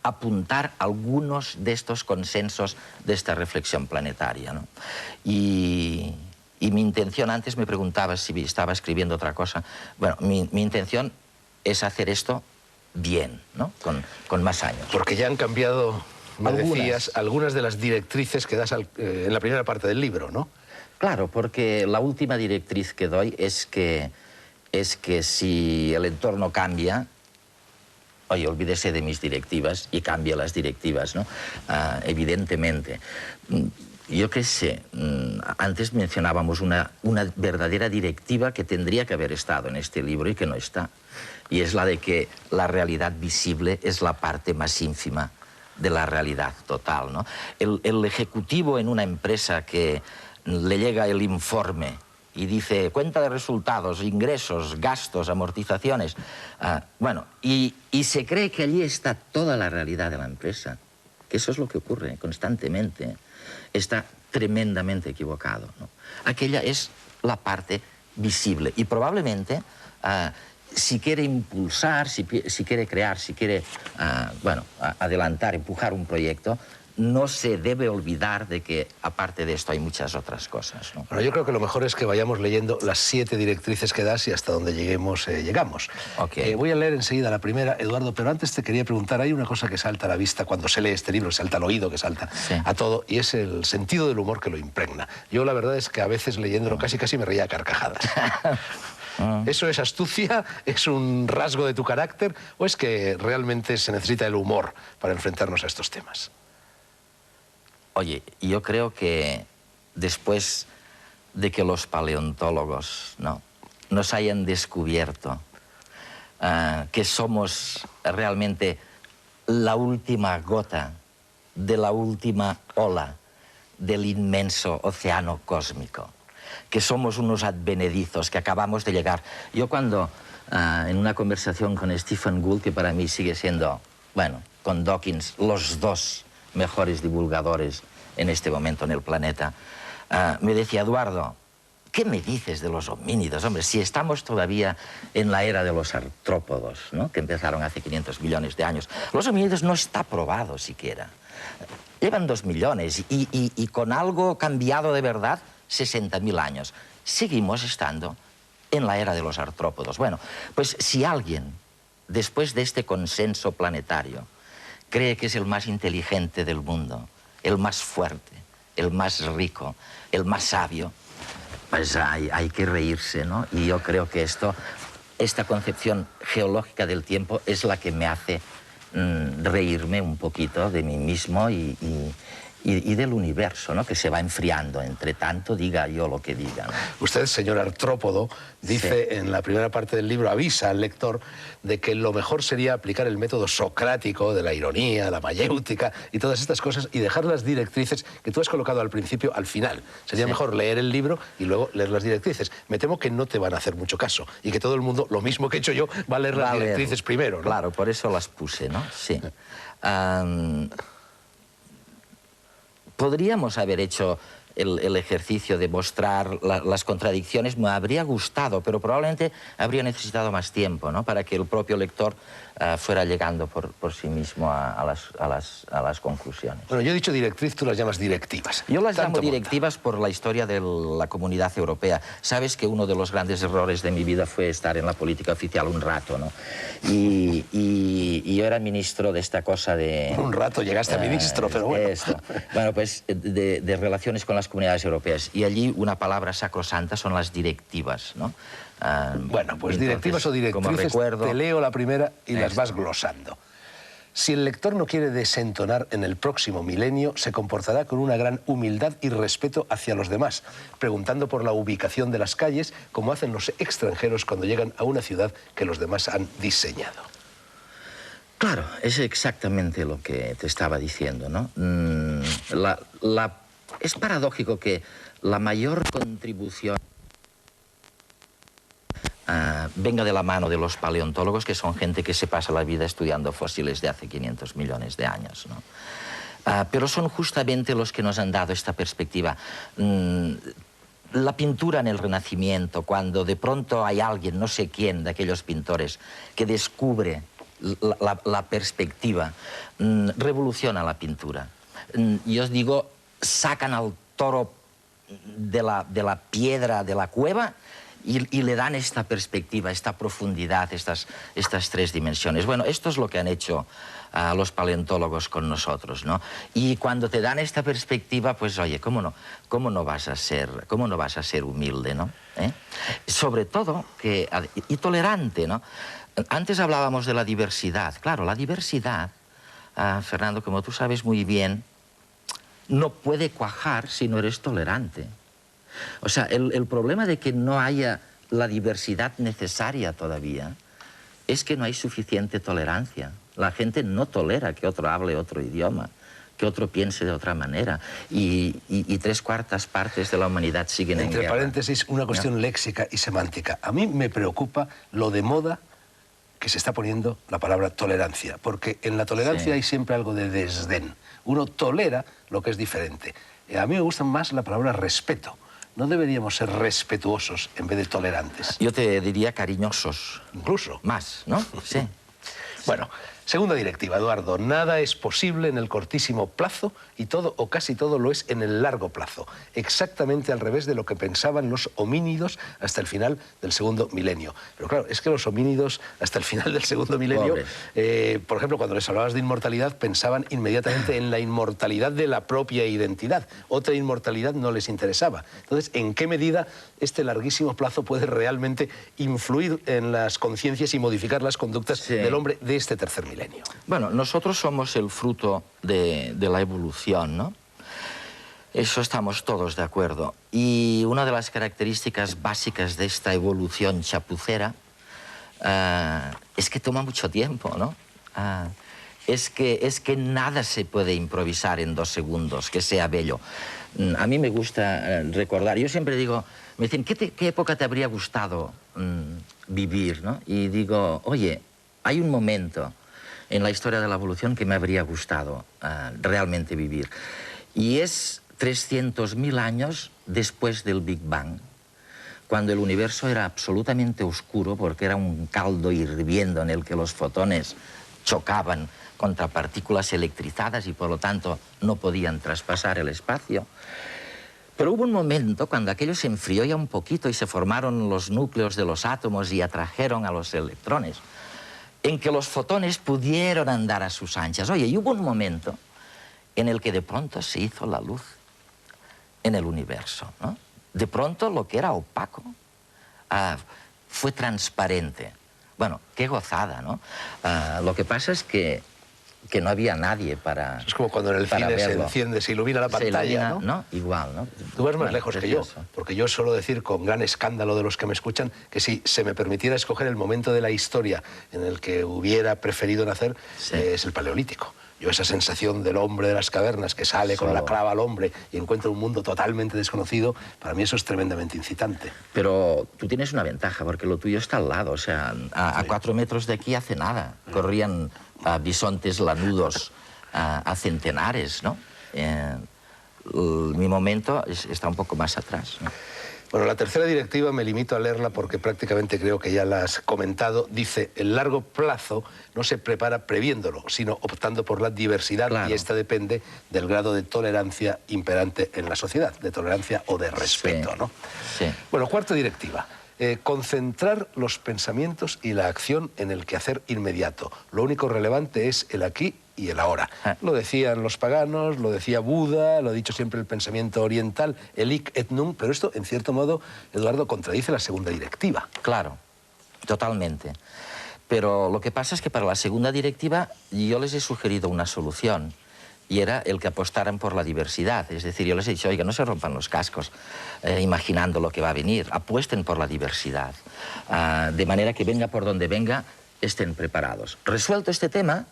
apuntar algunos de estos consensos de esta reflexión planetaria, ¿no? Y mi intención, antes me preguntabas si estaba escribiendo otra cosa. Bueno, mi intención es hacer esto bien, ¿no? Con más años. Porque ya han cambiado Me decías algunas de las directrices que das en la primera parte del libro, ¿no? Claro, porque la última directriz que doy es que si el entorno cambia, oye, olvídese de mis directivas y cambie las directivas, ¿no? Evidentemente. Yo qué sé, antes mencionábamos una verdadera directiva que tendría que haber estado en este libro y que no está. Y es la de que la realidad visible es la parte más ínfima de la realidad total, ¿no? El ejecutivo en una empresa que le llega el informe y dice cuenta de resultados, ingresos, gastos, amortizaciones, bueno, y se cree que allí está toda la realidad de la empresa, que eso es lo que ocurre constantemente, está tremendamente equivocado, ¿no? Aquella es la parte visible y probablemente si quiere impulsar, si quiere crear, si quiere bueno, adelantar, empujar un proyecto, no se debe olvidar de que, aparte de esto, hay muchas otras cosas, ¿no? Bueno, yo creo que lo mejor es que vayamos leyendo las 7 directrices que das y hasta donde lleguemos, llegamos. Okay. Voy a leer enseguida la primera, Eduardo, pero antes te quería preguntar, hay una cosa que salta a la vista cuando se lee este libro, que salta al oído, que salta a todo, y es el sentido del humor que lo impregna. Yo la verdad es que a veces leyéndolo casi me reía a carcajadas. ¿Eso es astucia? ¿Es un rasgo de tu carácter? ¿O es que realmente se necesita el humor para enfrentarnos a estos temas? Oye, yo creo que después de que los paleontólogos, ¿no?, nos hayan descubierto que somos realmente la última gota de la última ola del inmenso océano cósmico, que somos unos advenedizos, que acabamos de llegar. Yo cuando, en una conversación con Stephen Gould, que para mí sigue siendo, bueno, con Dawkins, los dos mejores divulgadores en este momento en el planeta, me decía, Eduardo, ¿qué me dices de los homínidos? Hombre, si estamos todavía en la era de los artrópodos, ¿no?, que empezaron hace 500 millones de años. Los homínidos no está probado siquiera. Llevan 2 millones y con algo cambiado de verdad, 60.000 años. Seguimos estando en la era de los artrópodos. Bueno, pues si alguien, después de este consenso planetario, cree que es el más inteligente del mundo, el más fuerte, el más rico, el más sabio, pues hay que reírse, ¿no? Y yo creo que esta concepción geológica del tiempo es la que me hace reírme un poquito de mí mismo y del universo, ¿no?, que se va enfriando, entre tanto diga yo lo que diga, ¿no? Usted, señor artrópodo, dice Sí. en la primera parte del libro, avisa al lector de que lo mejor sería aplicar el método socrático de la ironía, la mayéutica y todas estas cosas y dejar las directrices que tú has colocado al principio al final. Sería mejor leer el libro y luego leer las directrices. Me temo que no te van a hacer mucho caso y que todo el mundo, lo mismo que he hecho yo, va a leer las directrices primero, ¿no? Claro, por eso las puse, ¿no? Sí. Podríamos haber hecho el ejercicio de mostrar las contradicciones, me habría gustado, pero probablemente habría necesitado más tiempo, ¿no?, para que el propio lector fuera llegando por sí mismo a las conclusiones. Bueno, yo he dicho directriz, tú las llamas directivas. Yo las llamo Tanto directivas por la historia de la Comunidad Europea. Sabes que uno de los grandes errores de mi vida fue estar en la política oficial un rato, ¿no? Y yo era ministro de esta cosa de... Un rato llegaste a ministro, pero bueno. Bueno, pues de relaciones con las comunidades europeas. Y allí una palabra sacrosanta son las directivas, ¿no? Bueno, pues entonces, directivas o directrices, como recuerdo, te leo la primera y las vas glosando. Si el lector no quiere desentonar en el próximo milenio, se comportará con una gran humildad y respeto hacia los demás, preguntando por la ubicación de las calles, como hacen los extranjeros cuando llegan a una ciudad que los demás han diseñado. Claro, es exactamente lo que te estaba diciendo, ¿no? Es paradójico que la mayor contribución venga de la mano de los paleontólogos, que son gente que se pasa la vida estudiando fósiles de hace 500 millones de años, ¿no? Pero son justamente los que nos han dado esta perspectiva. La pintura en el Renacimiento, cuando de pronto hay alguien, no sé quién, de aquellos pintores, que descubre la perspectiva, revoluciona la pintura. Yo os digo, sacan al toro de la piedra de la cueva y le dan esta perspectiva, esta profundidad, estas 3 dimensiones. Bueno, esto es lo que han hecho a los paleontólogos con nosotros, ¿no? Y cuando te dan esta perspectiva, pues oye, ¿cómo no vas a ser humilde, ¿no? Sobre todo y tolerante, ¿no? Antes hablábamos de la diversidad. Claro, la diversidad, Fernando, como tú sabes muy bien, no puede cuajar si no eres tolerante. O sea, el problema de que no haya la diversidad necesaria todavía es que no hay suficiente tolerancia. La gente no tolera que otro hable otro idioma, que otro piense de otra manera. Y 3/4 partes de la humanidad siguen en guerra. Entre paréntesis, una cuestión léxica y semántica. A mí me preocupa lo de moda que se está poniendo la palabra tolerancia, porque en la tolerancia hay siempre algo de desdén. Uno tolera lo que es diferente. A mí me gusta más la palabra respeto. ¿No deberíamos ser respetuosos en vez de tolerantes? Yo te diría cariñosos. Incluso. Más, ¿no? Sí. Bueno, segunda directiva, Eduardo. Nada es posible en el cortísimo plazo y todo o casi todo lo es en el largo plazo. Exactamente al revés de lo que pensaban los homínidos hasta el final del segundo milenio. Pero claro, es que los homínidos hasta el final del segundo milenio, por ejemplo, cuando les hablabas de inmortalidad, pensaban inmediatamente en la inmortalidad de la propia identidad. Otra inmortalidad no les interesaba. Entonces, ¿en qué medida este larguísimo plazo puede realmente influir en las conciencias y modificar las conductas del hombre de este tercer milenio? Bueno, nosotros somos el fruto de la evolución, ¿no? Eso estamos todos de acuerdo. Y una de las características básicas de esta evolución chapucera es que toma mucho tiempo, ¿no? Es que nada se puede improvisar en 2 segundos, que sea bello. A mí me gusta recordar, yo siempre digo, me dicen, ¿qué época te habría gustado vivir, ¿no? Y digo, oye, hay un momento en la historia de la evolución que me habría gustado realmente vivir. Y es 300.000 años después del Big Bang, cuando el universo era absolutamente oscuro porque era un caldo hirviendo en el que los fotones chocaban contra partículas electrizadas y por lo tanto no podían traspasar el espacio. Pero hubo un momento cuando aquello se enfrió ya un poquito y se formaron los núcleos de los átomos y atrajeron a los electrones, en que los fotones pudieron andar a sus anchas. Oye, y hubo un momento en el que de pronto se hizo la luz en el universo, ¿no? De pronto lo que era opaco fue transparente. Bueno, qué gozada, ¿no? Lo que pasa es que no había nadie para Es como cuando en el cine se enciende, se ilumina la pantalla, ¿no? Igual, ¿no? Tú vas más lejos que yo, porque yo suelo decir con gran escándalo de los que me escuchan que si se me permitiera escoger el momento de la historia en el que hubiera preferido nacer, es el Paleolítico. Yo esa sensación del hombre de las cavernas que sale con la clava al hombre y encuentra un mundo totalmente desconocido, para mí eso es tremendamente incitante. Pero tú tienes una ventaja, porque lo tuyo está al lado, o sea, a 4 metros de aquí hace nada. Corrían bisontes lanudos a centenares, ¿no? Mi momento está un poco más atrás, ¿no? Bueno, la tercera directiva me limito a leerla porque prácticamente creo que ya la has comentado. Dice, el largo plazo no se prepara previéndolo, sino optando por la diversidad, y esta depende del grado de tolerancia imperante en la sociedad, de tolerancia o de respeto, ¿no? Sí. Bueno, cuarta directiva. Concentrar los pensamientos y la acción en el quehacer inmediato. Lo único relevante es el aquí y el ahora. Lo decían los paganos, lo decía Buda, lo ha dicho siempre el pensamiento oriental, el hic et nunc, pero esto, en cierto modo, Eduardo, contradice la segunda directiva. Claro, totalmente. Pero lo que pasa es que para la segunda directiva yo les he sugerido una solución, y era el que apostaran por la diversidad. Es decir, yo les he dicho, oiga, no se rompan los cascos imaginando lo que va a venir, apuesten por la diversidad, de manera que venga por donde venga, estén preparados. Resuelto este tema,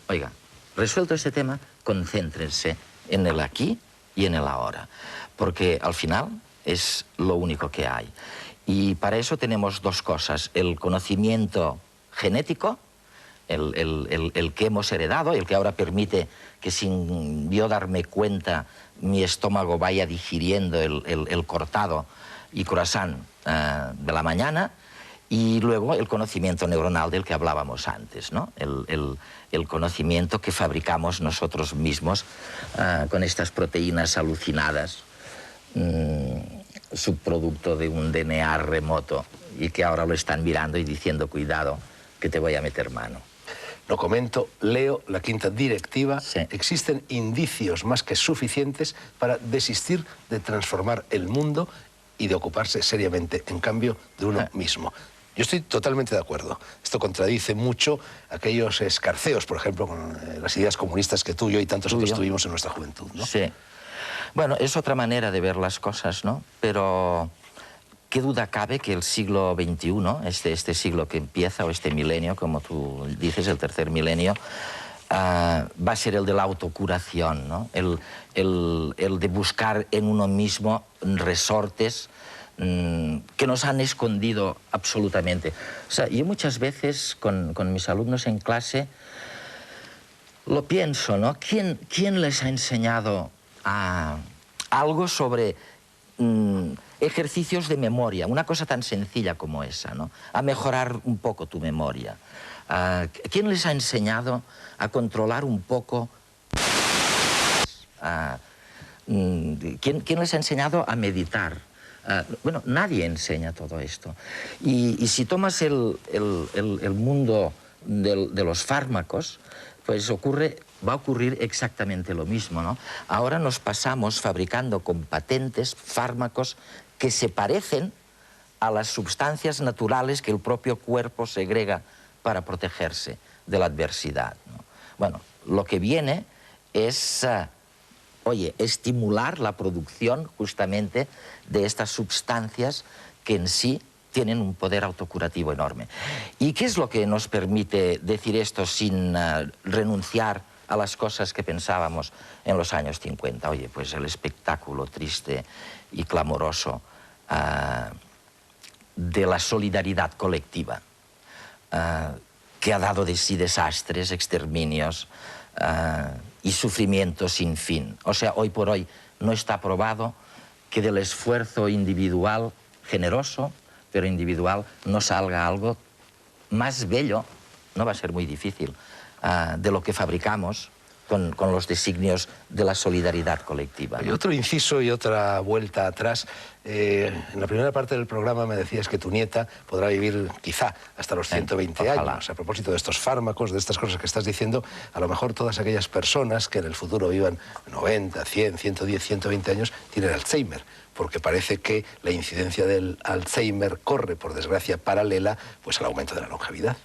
oiga, resuelto este tema, concéntrense en el aquí y en el ahora, porque al final es lo único que hay. Y para eso tenemos 2 cosas, el conocimiento genético, el que hemos heredado, el que ahora permite que sin yo darme cuenta mi estómago vaya digiriendo el cortado y croissant de la mañana, y luego el conocimiento neuronal del que hablábamos antes, ¿no? El conocimiento que fabricamos nosotros mismos con estas proteínas alucinadas, subproducto de un DNA remoto, y que ahora lo están mirando y diciendo, cuidado, que te voy a meter mano. lo comento, leo la quinta directiva, Sí. existen indicios más que suficientes para desistir de transformar el mundo y de ocuparse seriamente, en cambio, de uno mismo. Yo estoy totalmente de acuerdo. Esto contradice mucho aquellos escarceos, por ejemplo, con las ideas comunistas que tú, yo y tantos otros tuvimos en nuestra juventud, ¿no? Sí. Bueno, es otra manera de ver las cosas, ¿no? Pero qué duda cabe que el siglo XXI, este siglo que empieza, o este milenio, como tú dices, el tercer milenio, va a ser el de la autocuración, ¿no? El de buscar en uno mismo resortes que nos han escondido absolutamente. O sea, yo muchas veces con mis alumnos en clase lo pienso, ¿no? ¿Quién les ha enseñado algo sobre ejercicios de memoria? Una cosa tan sencilla como esa, ¿no? A mejorar un poco tu memoria. ¿Quién les ha enseñado a controlar un poco? ¿Quién les ha enseñado a meditar? Bueno, nadie enseña todo esto. Y si tomas el mundo de los fármacos, pues va a ocurrir exactamente lo mismo, ¿no? Ahora nos pasamos fabricando con patentes fármacos que se parecen a las sustancias naturales que el propio cuerpo segrega para protegerse de la adversidad, ¿no? Bueno, lo que viene es, estimular la producción justamente de estas sustancias que en sí tienen un poder autocurativo enorme. ¿Y qué es lo que nos permite decir esto sin renunciar a las cosas que pensábamos en los años 50? Oye, pues el espectáculo triste y clamoroso de la solidaridad colectiva, que ha dado de sí desastres, exterminios y sufrimientos sin fin. O sea, hoy por hoy no está probado que del esfuerzo individual, generoso, pero individual, no salga algo más bello, no va a ser muy difícil, de lo que fabricamos con los designios de la solidaridad colectiva, ¿no? Y otro inciso y otra vuelta atrás. En la primera parte del programa me decías que tu nieta podrá vivir quizá hasta los 120 ojalá. años. A propósito de estos fármacos, de estas cosas que estás diciendo, a lo mejor todas aquellas personas que en el futuro vivan 90, 100, 110, 120 años tienen Alzheimer, porque parece que la incidencia del Alzheimer corre, por desgracia, paralela pues al aumento de la longevidad.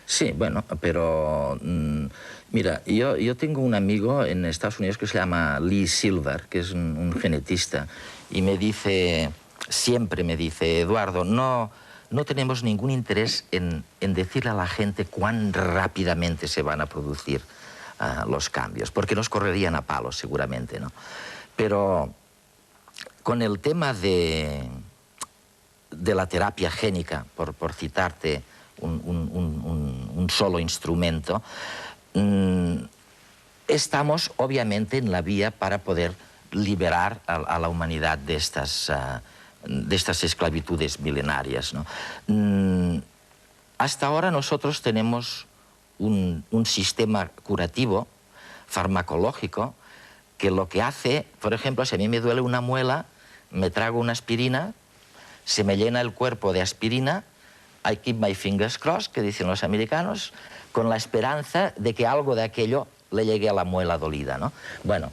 Sí, bueno, pero mira, yo tengo un amigo en Estados Unidos que se llama Lee Silver, que es un genetista, y me dice, siempre me dice, Eduardo, no tenemos ningún interés en decirle a la gente cuán rápidamente se van a producir los cambios, porque nos correrían a palos seguramente, ¿no? Pero con el tema de la terapia génica, por citarte un solo instrumento, estamos obviamente en la vía para poder liberar a la humanidad de estas esclavitudes milenarias, ¿no? Hasta ahora nosotros tenemos un sistema curativo, farmacológico, que lo que hace, por ejemplo, si a mí me duele una muela, me trago una aspirina, se me llena el cuerpo de aspirina, I keep my fingers crossed, que dicen los americanos, con la esperanza de que algo de aquello le llegue a la muela dolida, ¿no? Bueno,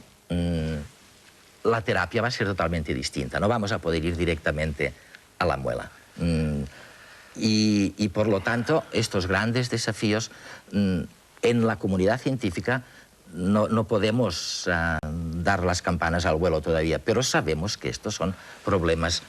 la terapia va a ser totalmente distinta, no vamos a poder ir directamente a la muela. Y por lo tanto, estos grandes desafíos en la comunidad científica no podemos dar las campanas al vuelo todavía, pero sabemos que estos son problemas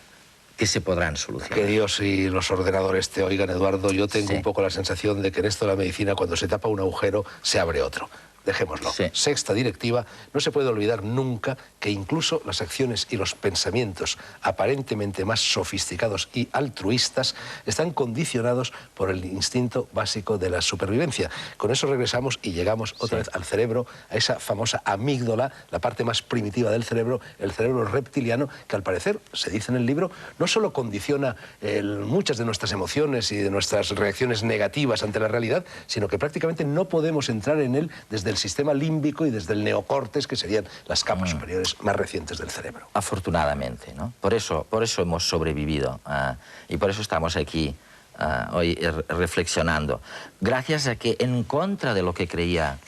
que se podrán solucionar. Que Dios y los ordenadores te oigan, Eduardo. Yo tengo un poco la sensación de que en esto de la medicina, cuando se tapa un agujero, se abre otro. Dejémoslo. Sí. Sexta directiva, no se puede olvidar nunca que incluso las acciones y los pensamientos aparentemente más sofisticados y altruistas están condicionados por el instinto básico de la supervivencia. Con eso regresamos y llegamos otra vez al cerebro, a esa famosa amígdala, la parte más primitiva del cerebro, el cerebro reptiliano, que al parecer, se dice en el libro, no solo condiciona muchas de nuestras emociones y de nuestras reacciones negativas ante la realidad, sino que prácticamente no podemos entrar en él desde el sistema límbico y desde el neocortes, que serían las capas superiores más recientes del cerebro. Afortunadamente, ¿no? Por eso hemos sobrevivido y por eso estamos aquí hoy reflexionando. Gracias a que, en contra de lo que creían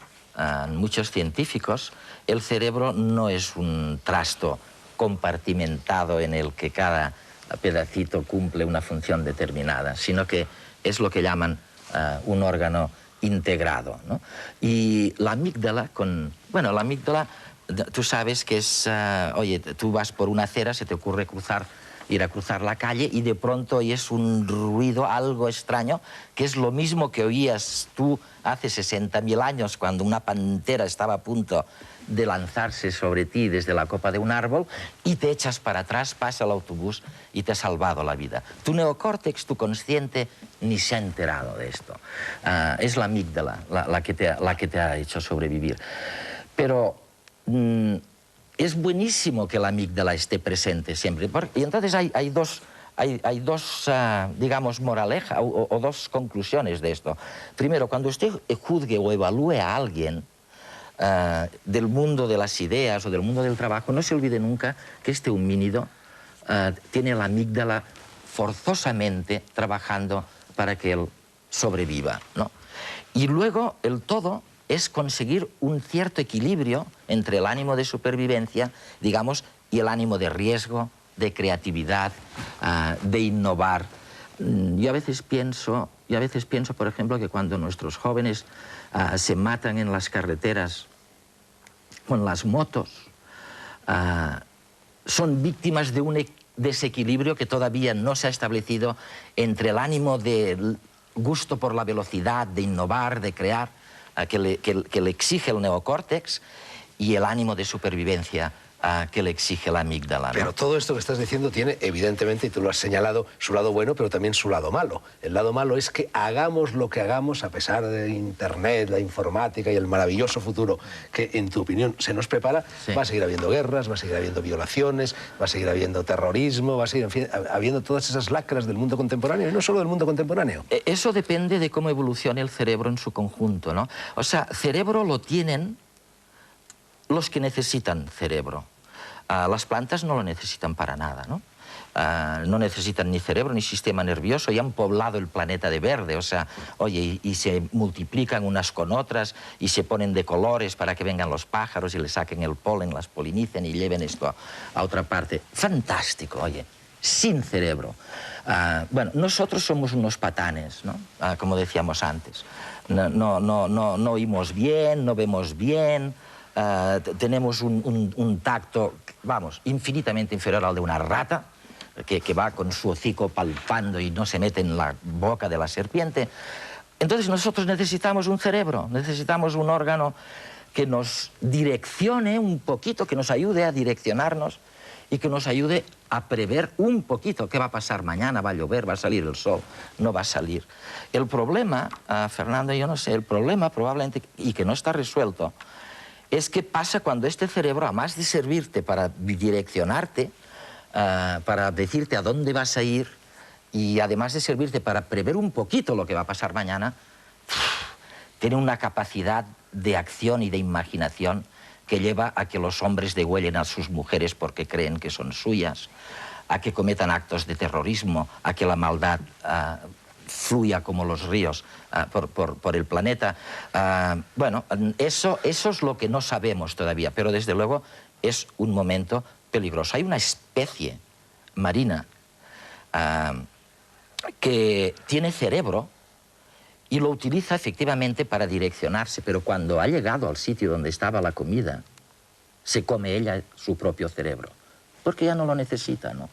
muchos científicos, el cerebro no es un trasto compartimentado en el que cada pedacito cumple una función determinada, sino que es lo que llaman un órgano integrado, ¿no? Y la amígdala, bueno, la amígdala, tú sabes que es, oye, tú vas por una acera, se te ocurre ir a cruzar la calle y de pronto oyes un ruido, algo extraño, que es lo mismo que oías tú hace 60.000 años cuando una pantera estaba a punto de lanzarse sobre ti desde la copa de un árbol y te echas para atrás, pasa el autobús y te ha salvado la vida. Tu neocórtex, tu consciente, ni se ha enterado de esto. Es la amígdala la que te ha hecho sobrevivir. Pero es buenísimo que la amígdala esté presente siempre. Y entonces hay dos, digamos, moraleja o dos conclusiones de esto. Primero, cuando usted juzgue o evalúe a alguien del mundo de las ideas o del mundo del trabajo, no se olvide nunca que este homínido tiene la amígdala forzosamente trabajando para que él sobreviva, ¿no? Y luego el todo es conseguir un cierto equilibrio entre el ánimo de supervivencia, digamos, y el ánimo de riesgo, de creatividad, de innovar. Yo a veces pienso, por ejemplo, que cuando nuestros jóvenes se matan en las carreteras con las motos, son víctimas de un desequilibrio que todavía no se ha establecido entre el ánimo de gusto por la velocidad, de innovar, de crear, que le exige el neocórtex, y el ánimo de supervivencia que le exige la amígdala, ¿no? Pero todo esto que estás diciendo tiene, evidentemente, y tú lo has señalado, su lado bueno, pero también su lado malo. El lado malo es que hagamos lo que hagamos, a pesar de Internet, la informática y el maravilloso futuro que, en tu opinión, se nos prepara, sí, va a seguir habiendo guerras, va a seguir habiendo violaciones, va a seguir habiendo terrorismo, va a seguir, en fin, habiendo todas esas lacras del mundo contemporáneo, y no solo del mundo contemporáneo. Eso depende de cómo evolucione el cerebro en su conjunto, ¿no? O sea, cerebro lo tienen los que necesitan cerebro. Las plantas no lo necesitan para nada, ¿no? No necesitan ni cerebro ni sistema nervioso y han poblado el planeta de verde, o sea, oye, y se multiplican unas con otras y se ponen de colores para que vengan los pájaros y le saquen el polen, las polinicen y lleven esto a otra parte. Fantástico, oye, sin cerebro. Bueno, nosotros somos unos patanes, ¿no? Como decíamos antes. No oímos bien, no vemos bien. Tenemos un tacto, vamos, infinitamente inferior al de una rata, que va con su hocico palpando y no se mete en la boca de la serpiente. Entonces nosotros necesitamos un cerebro, necesitamos un órgano que nos direccione un poquito, que nos ayude a direccionarnos y que nos ayude a prever un poquito qué va a pasar mañana, va a llover, va a salir el sol, no va a salir. El problema, Fernando, yo no sé, el problema probablemente, y que no está resuelto, es qué pasa cuando este cerebro, además de servirte para direccionarte, para decirte a dónde vas a ir, y además de servirte para prever un poquito lo que va a pasar mañana, tiene una capacidad de acción y de imaginación que lleva a que los hombres degüellen a sus mujeres porque creen que son suyas, a que cometan actos de terrorismo, a que la maldad fluya como los ríos por el planeta. Bueno, eso es lo que no sabemos todavía, pero desde luego es un momento peligroso. Hay una especie marina que tiene cerebro y lo utiliza efectivamente para direccionarse, pero cuando ha llegado al sitio donde estaba la comida, se come ella su propio cerebro, porque ya no lo necesita, ¿no?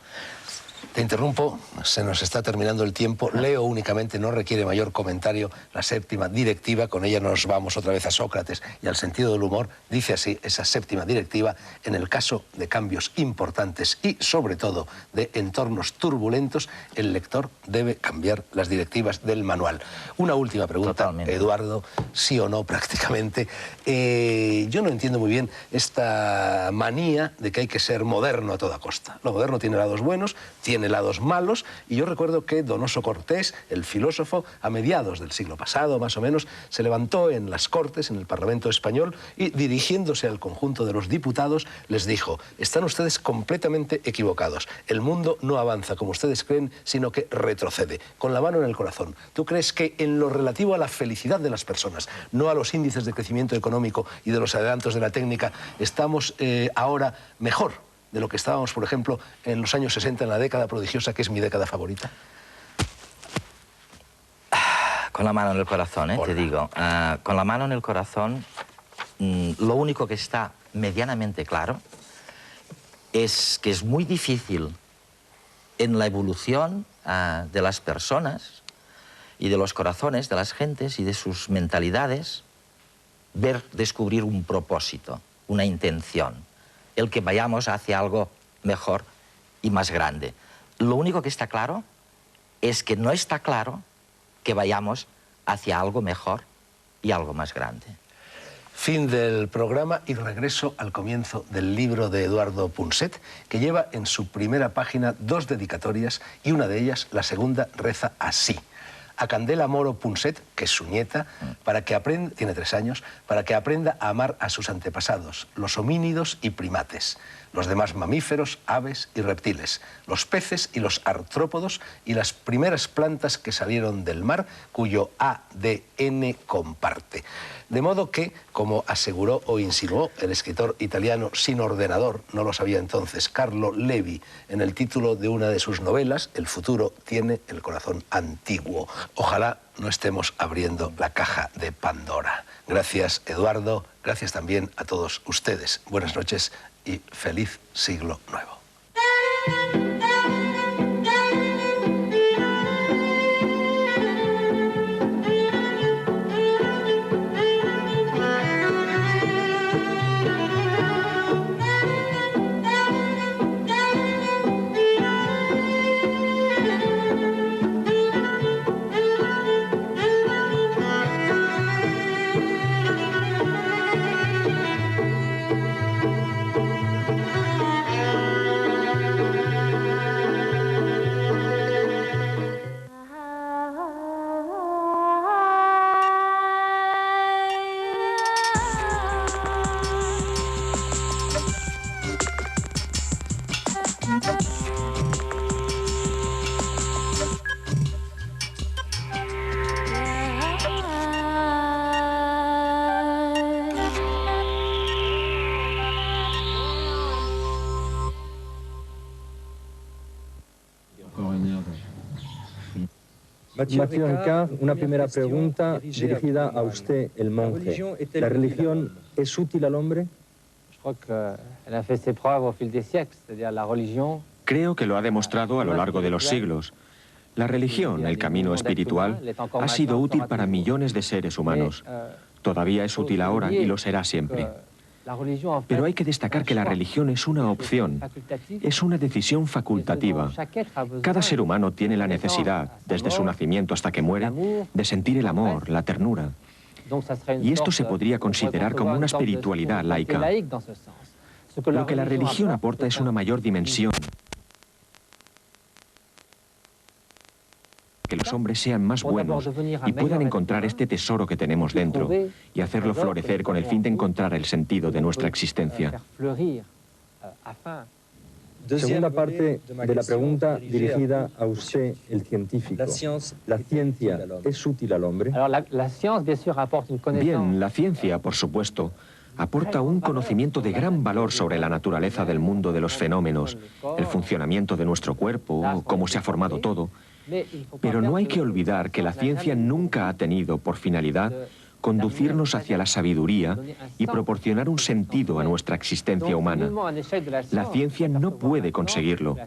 Te interrumpo, se nos está terminando el tiempo. Leo únicamente, no requiere mayor comentario, la séptima directiva. Con ella nos vamos otra vez a Sócrates y al sentido del humor. Dice así esa séptima directiva: en el caso de cambios importantes y, sobre todo, de entornos turbulentos, el lector debe cambiar las directivas del manual. Una última pregunta, totalmente. Eduardo, sí o no prácticamente. Yo no entiendo muy bien esta manía de que hay que ser moderno a toda costa. Lo moderno tiene lados buenos, tiene helados malos, y yo recuerdo que Donoso Cortés, el filósofo, a mediados del siglo pasado, más o menos, se levantó en las Cortes, en el Parlamento español, y dirigiéndose al conjunto de los diputados, les dijo: están ustedes completamente equivocados. El mundo no avanza como ustedes creen, sino que retrocede. Con la mano en el corazón, ¿tú crees que en lo relativo a la felicidad de las personas, no a los índices de crecimiento económico y de los adelantos de la técnica, estamos ahora mejor de lo que estábamos, por ejemplo, en los años 60, en la década prodigiosa, que es mi década favorita? Con la mano en el corazón, te digo. Con la mano en el corazón, lo único que está medianamente claro es que es muy difícil en la evolución de las personas y de los corazones de las gentes y de sus mentalidades descubrir un propósito, una intención, el que vayamos hacia algo mejor y más grande. Lo único que está claro es que no está claro que vayamos hacia algo mejor y algo más grande. Fin del programa y regreso al comienzo del libro de Eduardo Punset, que lleva en su primera página 2 dedicatorias, y una de ellas, la segunda, reza así: a Candela Moro Punset, que es su nieta, para que aprenda, tiene 3 años, para que aprenda a amar a sus antepasados, los homínidos y primates, los demás mamíferos, aves y reptiles, los peces y los artrópodos y las primeras plantas que salieron del mar, cuyo ADN comparte. De modo que, como aseguró o insinuó el escritor italiano sin ordenador, no lo sabía entonces, Carlo Levi, en el título de una de sus novelas, el futuro tiene el corazón antiguo. Ojalá no estemos abriendo la caja de Pandora. Gracias, Eduardo. Gracias también a todos ustedes. Buenas noches y feliz siglo nuevo. Mathieu Ricard, una primera pregunta dirigida a usted, el monje. ¿La religión es útil al hombre? Creo que lo ha demostrado a lo largo de los siglos. La religión, el camino espiritual, ha sido útil para millones de seres humanos. Todavía es útil ahora y lo será siempre. Pero hay que destacar que la religión es una opción, es una decisión facultativa. Cada ser humano tiene la necesidad, desde su nacimiento hasta que muere, de sentir el amor, la ternura. Y esto se podría considerar como una espiritualidad laica. Lo que la religión aporta es una mayor dimensión. Que los hombres sean más buenos y puedan encontrar este tesoro que tenemos dentro y hacerlo florecer con el fin de encontrar el sentido de nuestra existencia. Segunda parte de la pregunta dirigida a usted, el científico. ¿La ciencia es útil al hombre? Bien, la ciencia, por supuesto, aporta un conocimiento de gran valor sobre la naturaleza del mundo de los fenómenos, el funcionamiento de nuestro cuerpo, cómo se ha formado todo. Pero no hay que olvidar que la ciencia nunca ha tenido por finalidad conducirnos hacia la sabiduría y proporcionar un sentido a nuestra existencia humana. La ciencia no puede conseguirlo.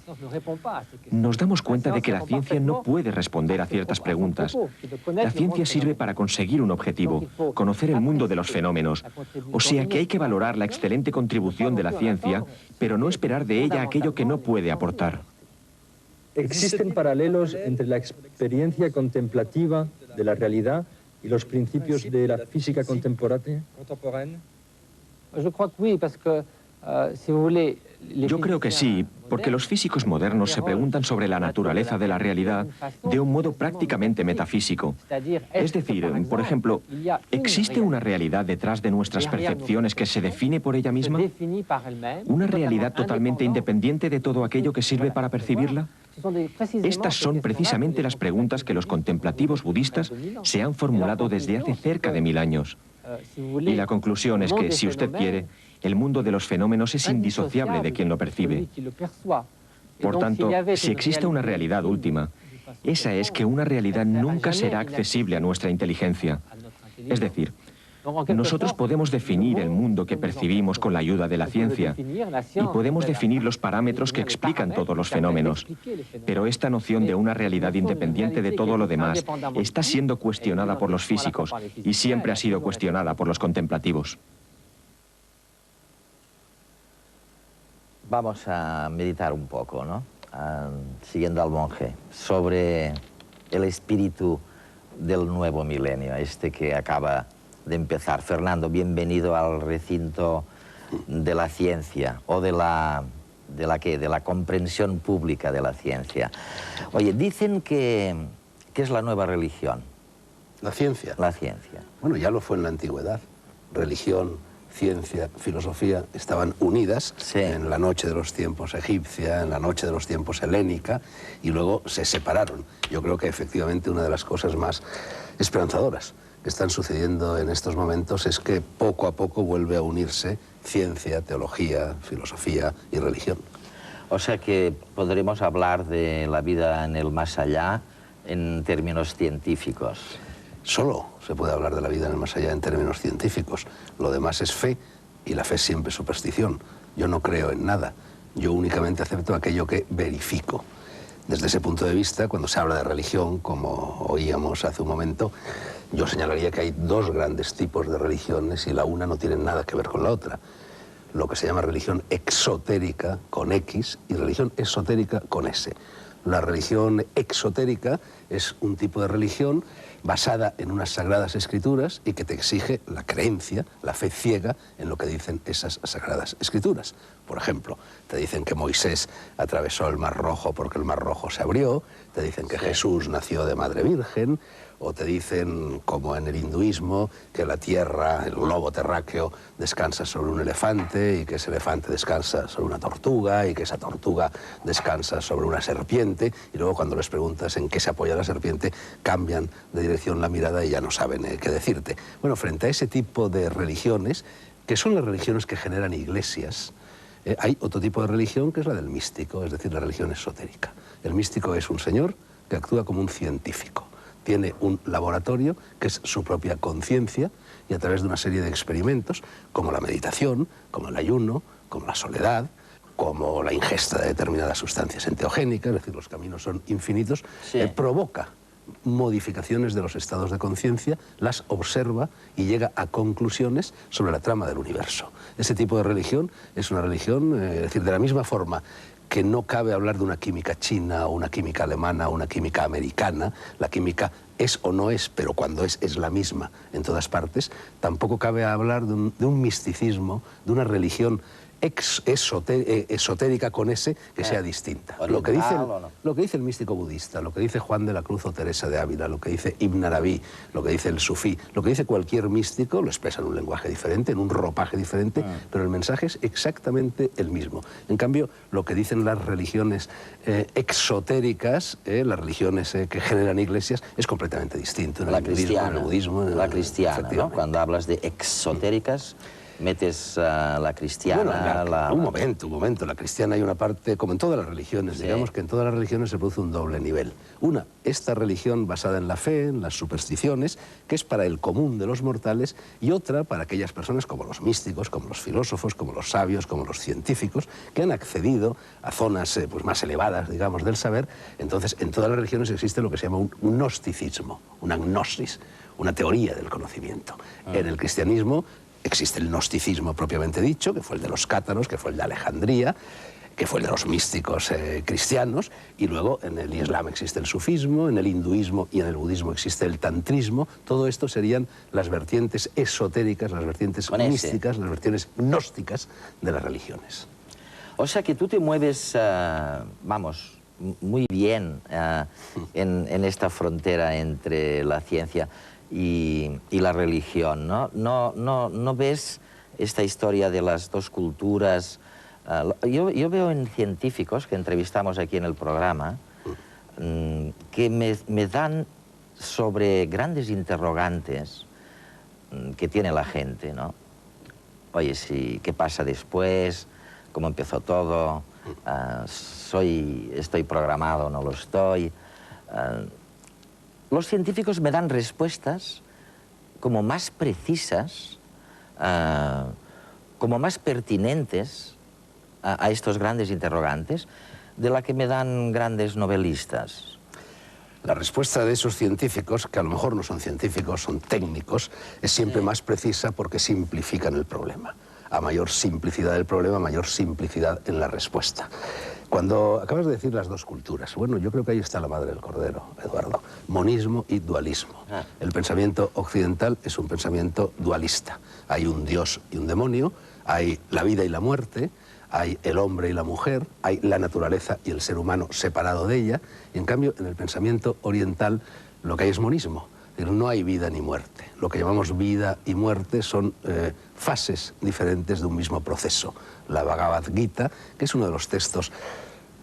Nos damos cuenta de que la ciencia no puede responder a ciertas preguntas. La ciencia sirve para conseguir un objetivo, conocer el mundo de los fenómenos. O sea que hay que valorar la excelente contribución de la ciencia, pero no esperar de ella aquello que no puede aportar. ¿Existen paralelos entre la experiencia contemplativa de la realidad y los principios de la física contemporánea? Yo creo que sí, porque los físicos modernos se preguntan sobre la naturaleza de la realidad de un modo prácticamente metafísico. Es decir, por ejemplo, ¿existe una realidad detrás de nuestras percepciones que se define por ella misma? ¿Una realidad totalmente independiente de todo aquello que sirve para percibirla? Estas son precisamente las preguntas que los contemplativos budistas se han formulado desde hace cerca de 1000 años. Y la conclusión es que, si usted quiere, el mundo de los fenómenos es indisociable de quien lo percibe. Por tanto, si existe una realidad última, esa es que una realidad nunca será accesible a nuestra inteligencia. Es decir, nosotros podemos definir el mundo que percibimos con la ayuda de la ciencia y podemos definir los parámetros que explican todos los fenómenos, pero esta noción de una realidad independiente de todo lo demás está siendo cuestionada por los físicos y siempre ha sido cuestionada por los contemplativos. Vamos a meditar un poco, ¿no? Siguiendo al monje, sobre el espíritu del nuevo milenio, este que acaba de empezar. Fernando, bienvenido al recinto de la ciencia, o de la comprensión pública de la ciencia. Oye, dicen que es la nueva religión. ¿La ciencia? La ciencia. Bueno, ya lo fue en la antigüedad. Religión, ciencia, filosofía estaban unidas en la noche de los tiempos egipcia, en la noche de los tiempos helénica, y luego se separaron. Yo creo que efectivamente una de las cosas más esperanzadoras que están sucediendo en estos momentos es que poco a poco vuelve a unirse ciencia, teología, filosofía y religión. O sea que podremos hablar de la vida en el más allá en términos científicos. Solo se puede hablar de la vida en el más allá en términos científicos. Lo demás es fe, y la fe es siempre superstición. Yo no creo en nada. Yo únicamente acepto aquello que verifico. Desde ese punto de vista, cuando se habla de religión, como oíamos hace un momento, yo señalaría que hay dos grandes tipos de religiones y la una no tiene nada que ver con la otra. Lo que se llama religión exotérica, con X, y religión esotérica, con S. La religión exotérica es un tipo de religión basada en unas sagradas escrituras y que te exige la creencia, la fe ciega en lo que dicen esas sagradas escrituras. Por ejemplo, te dicen que Moisés atravesó el Mar Rojo porque el Mar Rojo se abrió, te dicen que Jesús nació de Madre Virgen, o te dicen, como en el hinduismo, que la tierra, el globo terráqueo, descansa sobre un elefante y que ese elefante descansa sobre una tortuga y que esa tortuga descansa sobre una serpiente, y luego cuando les preguntas en qué se apoya la serpiente, cambian de dirección la mirada y ya no saben qué decirte. Bueno, frente a ese tipo de religiones, que son las religiones que generan iglesias, hay otro tipo de religión que es la del místico, es decir, la religión esotérica. El místico es un señor que actúa como un científico. Tiene un laboratorio que es su propia conciencia y a través de una serie de experimentos, como la meditación, como el ayuno, como la soledad, como la ingesta de determinadas sustancias enteogénicas, es decir, los caminos son infinitos, provoca modificaciones de los estados de conciencia, las observa y llega a conclusiones sobre la trama del universo. Ese tipo de religión es una religión, es decir, de la misma forma que no cabe hablar de una química china o una química alemana o una química americana. La química es o no es, pero cuando es la misma en todas partes. Tampoco cabe hablar de un misticismo, de una religión esotérica con ese que sea distinta. Lo que dice el místico budista, lo que dice Juan de la Cruz o Teresa de Ávila, lo que dice Ibn Arabi, lo que dice el sufí, lo que dice cualquier místico, lo expresa en un lenguaje diferente, en un ropaje diferente, pero el mensaje es exactamente el mismo. En cambio, lo que dicen las religiones exotéricas, las religiones que generan iglesias, es completamente distinto. En el hinduismo, en el budismo, la cristiana, ¿no? Cuando hablas de exotéricas, metes la cristiana... Bueno, un momento. La cristiana hay una parte, como en todas las religiones, digamos que en todas las religiones se produce un doble nivel. Una, esta religión basada en la fe, en las supersticiones, que es para el común de los mortales, y otra para aquellas personas como los místicos, como los filósofos, como los sabios, como los científicos, que han accedido a zonas pues más elevadas, digamos, del saber. Entonces, en todas las religiones existe lo que se llama un gnosticismo, una gnosis, una teoría del conocimiento. En el cristianismo existe el gnosticismo propiamente dicho, que fue el de los cátaros, que fue el de Alejandría, que fue el de los místicos cristianos, y luego en el Islam existe el sufismo, en el hinduismo y en el budismo existe el tantrismo. Todo esto serían las vertientes esotéricas, las vertientes místicas, las vertientes gnósticas de las religiones. O sea que tú te mueves, vamos, muy bien en esta frontera entre la ciencia y la religión, ¿no? ¿No ves esta historia de las dos culturas? Yo veo en científicos que entrevistamos aquí en el programa que me dan sobre grandes interrogantes que tiene la gente, ¿no? Oye, sí, ¿qué pasa después? ¿Cómo empezó todo? ¿Estoy programado o no lo estoy? Los científicos me dan respuestas como más precisas, como más pertinentes a estos grandes interrogantes de la que me dan grandes novelistas. La respuesta de esos científicos, que a lo mejor no son científicos, son técnicos, es siempre más precisa porque simplifican el problema. A mayor simplicidad del problema, mayor simplicidad en la respuesta. Cuando acabas de decir las dos culturas, bueno, yo creo que ahí está la madre del cordero, Eduardo. Monismo y dualismo. El pensamiento occidental es un pensamiento dualista. Hay un Dios y un demonio, hay la vida y la muerte, hay el hombre y la mujer, hay la naturaleza y el ser humano separado de ella. Y en cambio, en el pensamiento oriental lo que hay es monismo. No hay vida ni muerte. Lo que llamamos vida y muerte son fases diferentes de un mismo proceso. La Bhagavad Gita, que es uno de los textos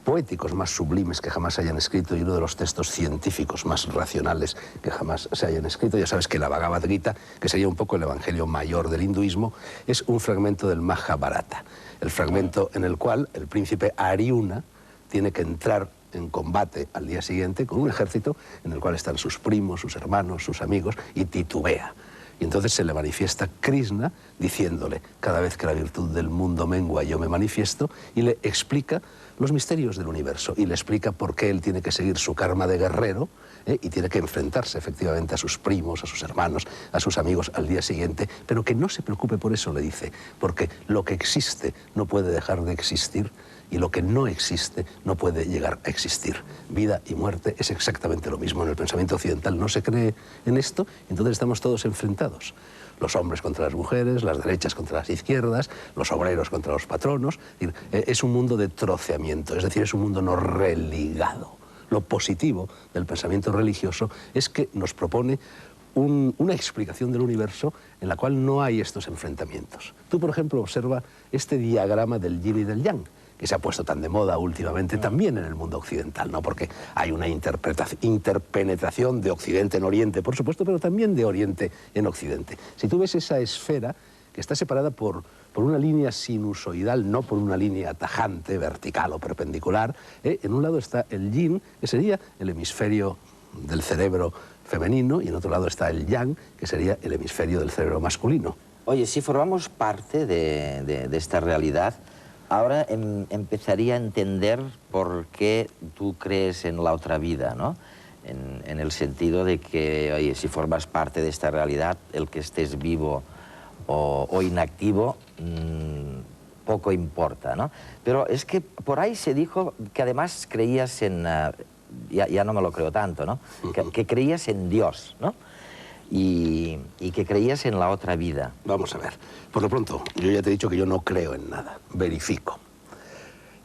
poéticos más sublimes que jamás se hayan escrito y uno de los textos científicos más racionales que jamás se hayan escrito. Ya sabes que la Bhagavad Gita, que sería un poco el evangelio mayor del hinduismo, es un fragmento del Mahabharata, el fragmento en el cual el príncipe Aryuna tiene que entrar en combate al día siguiente con un ejército en el cual están sus primos, sus hermanos, sus amigos, y titubea. Y entonces se le manifiesta Krishna diciéndole: cada vez que la virtud del mundo mengua yo me manifiesto, y le explica los misterios del universo y le explica por qué él tiene que seguir su karma de guerrero y tiene que enfrentarse efectivamente a sus primos, a sus hermanos, a sus amigos al día siguiente, pero que no se preocupe por eso, le dice, porque lo que existe no puede dejar de existir y lo que no existe no puede llegar a existir. Vida y muerte es exactamente lo mismo. En el pensamiento occidental no se cree en esto, entonces estamos todos enfrentados. Los hombres contra las mujeres, las derechas contra las izquierdas, los obreros contra los patronos. Es un mundo de troceamiento, es decir, es un mundo no religado. Lo positivo del pensamiento religioso es que nos propone una explicación del universo en la cual no hay estos enfrentamientos. Tú, por ejemplo, observa este diagrama del yin y del yang, que se ha puesto tan de moda últimamente también en el mundo occidental, ¿no? Porque hay una interpenetración de Occidente en Oriente, por supuesto, pero también de Oriente en Occidente. Si tú ves esa esfera que está separada por una línea sinusoidal, no por una línea tajante, vertical o perpendicular, en un lado está el yin, que sería el hemisferio del cerebro femenino, y en otro lado está el yang, que sería el hemisferio del cerebro masculino. Oye, si formamos parte de esta realidad, ahora empezaría a entender por qué tú crees en la otra vida, ¿no? En el sentido de que, oye, si formas parte de esta realidad, el que estés vivo o inactivo, poco importa, ¿no? Pero es que por ahí se dijo que además creías en... ya no me lo creo tanto, ¿no? Que creías en Dios, ¿no? Y que creías en la otra vida. Vamos a ver. Por lo pronto, yo ya te he dicho que yo no creo en nada. Verifico.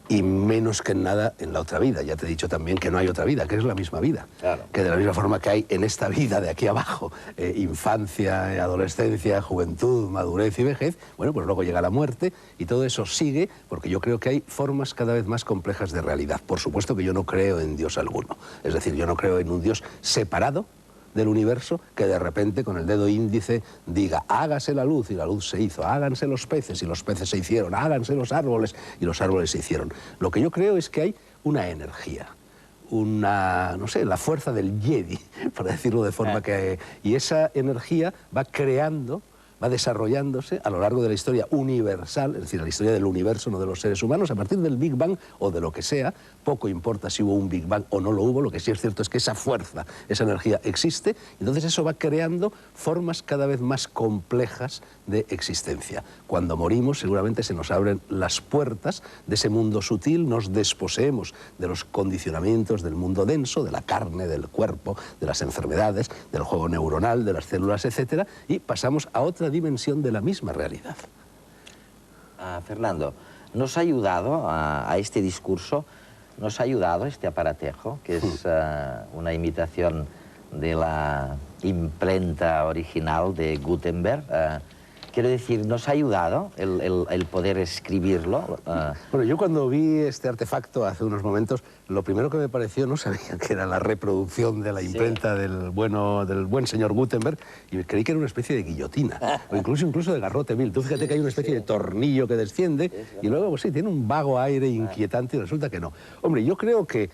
Y menos que en nada en la otra vida. Ya te he dicho también que no hay otra vida, que es la misma vida. Claro. Que de la misma forma que hay en esta vida de aquí abajo, infancia, adolescencia, juventud, madurez y vejez, bueno, pues luego llega la muerte y todo eso sigue, porque yo creo que hay formas cada vez más complejas de realidad. Por supuesto que yo no creo en Dios alguno. Es decir, yo no creo en un Dios separado del universo que de repente con el dedo índice diga: hágase la luz, y la luz se hizo; háganse los peces, y los peces se hicieron; háganse los árboles, y los árboles se hicieron. Lo que yo creo es que hay una energía, no sé, la fuerza del Jedi, por decirlo de forma que... Y esa energía va creando va desarrollándose a lo largo de la historia universal, es decir, la historia del universo, no de los seres humanos, a partir del Big Bang o de lo que sea. Poco importa si hubo un Big Bang o no lo hubo, lo que sí es cierto es que esa fuerza, esa energía existe, entonces eso va creando formas cada vez más complejas de existencia. Cuando morimos seguramente se nos abren las puertas de ese mundo sutil, nos desposeemos de los condicionamientos del mundo denso, de la carne, del cuerpo, de las enfermedades, del juego neuronal, de las células, etcétera, y pasamos a otra dimensión de la misma realidad. Fernando, nos ha ayudado a este discurso, nos ha ayudado este aparatejo, que es una imitación de la imprenta original de Gutenberg. Quiero decir, ¿nos ha ayudado el poder escribirlo? Bueno, yo cuando vi este artefacto hace unos momentos, lo primero que me pareció, no sabía que era la reproducción de la imprenta del buen señor Gutenberg, y creí que era una especie de guillotina, o incluso de garrote vil. Tú fíjate que hay una especie de tornillo que desciende, y luego, pues sí, tiene un vago aire inquietante, y resulta que no. Hombre, yo creo que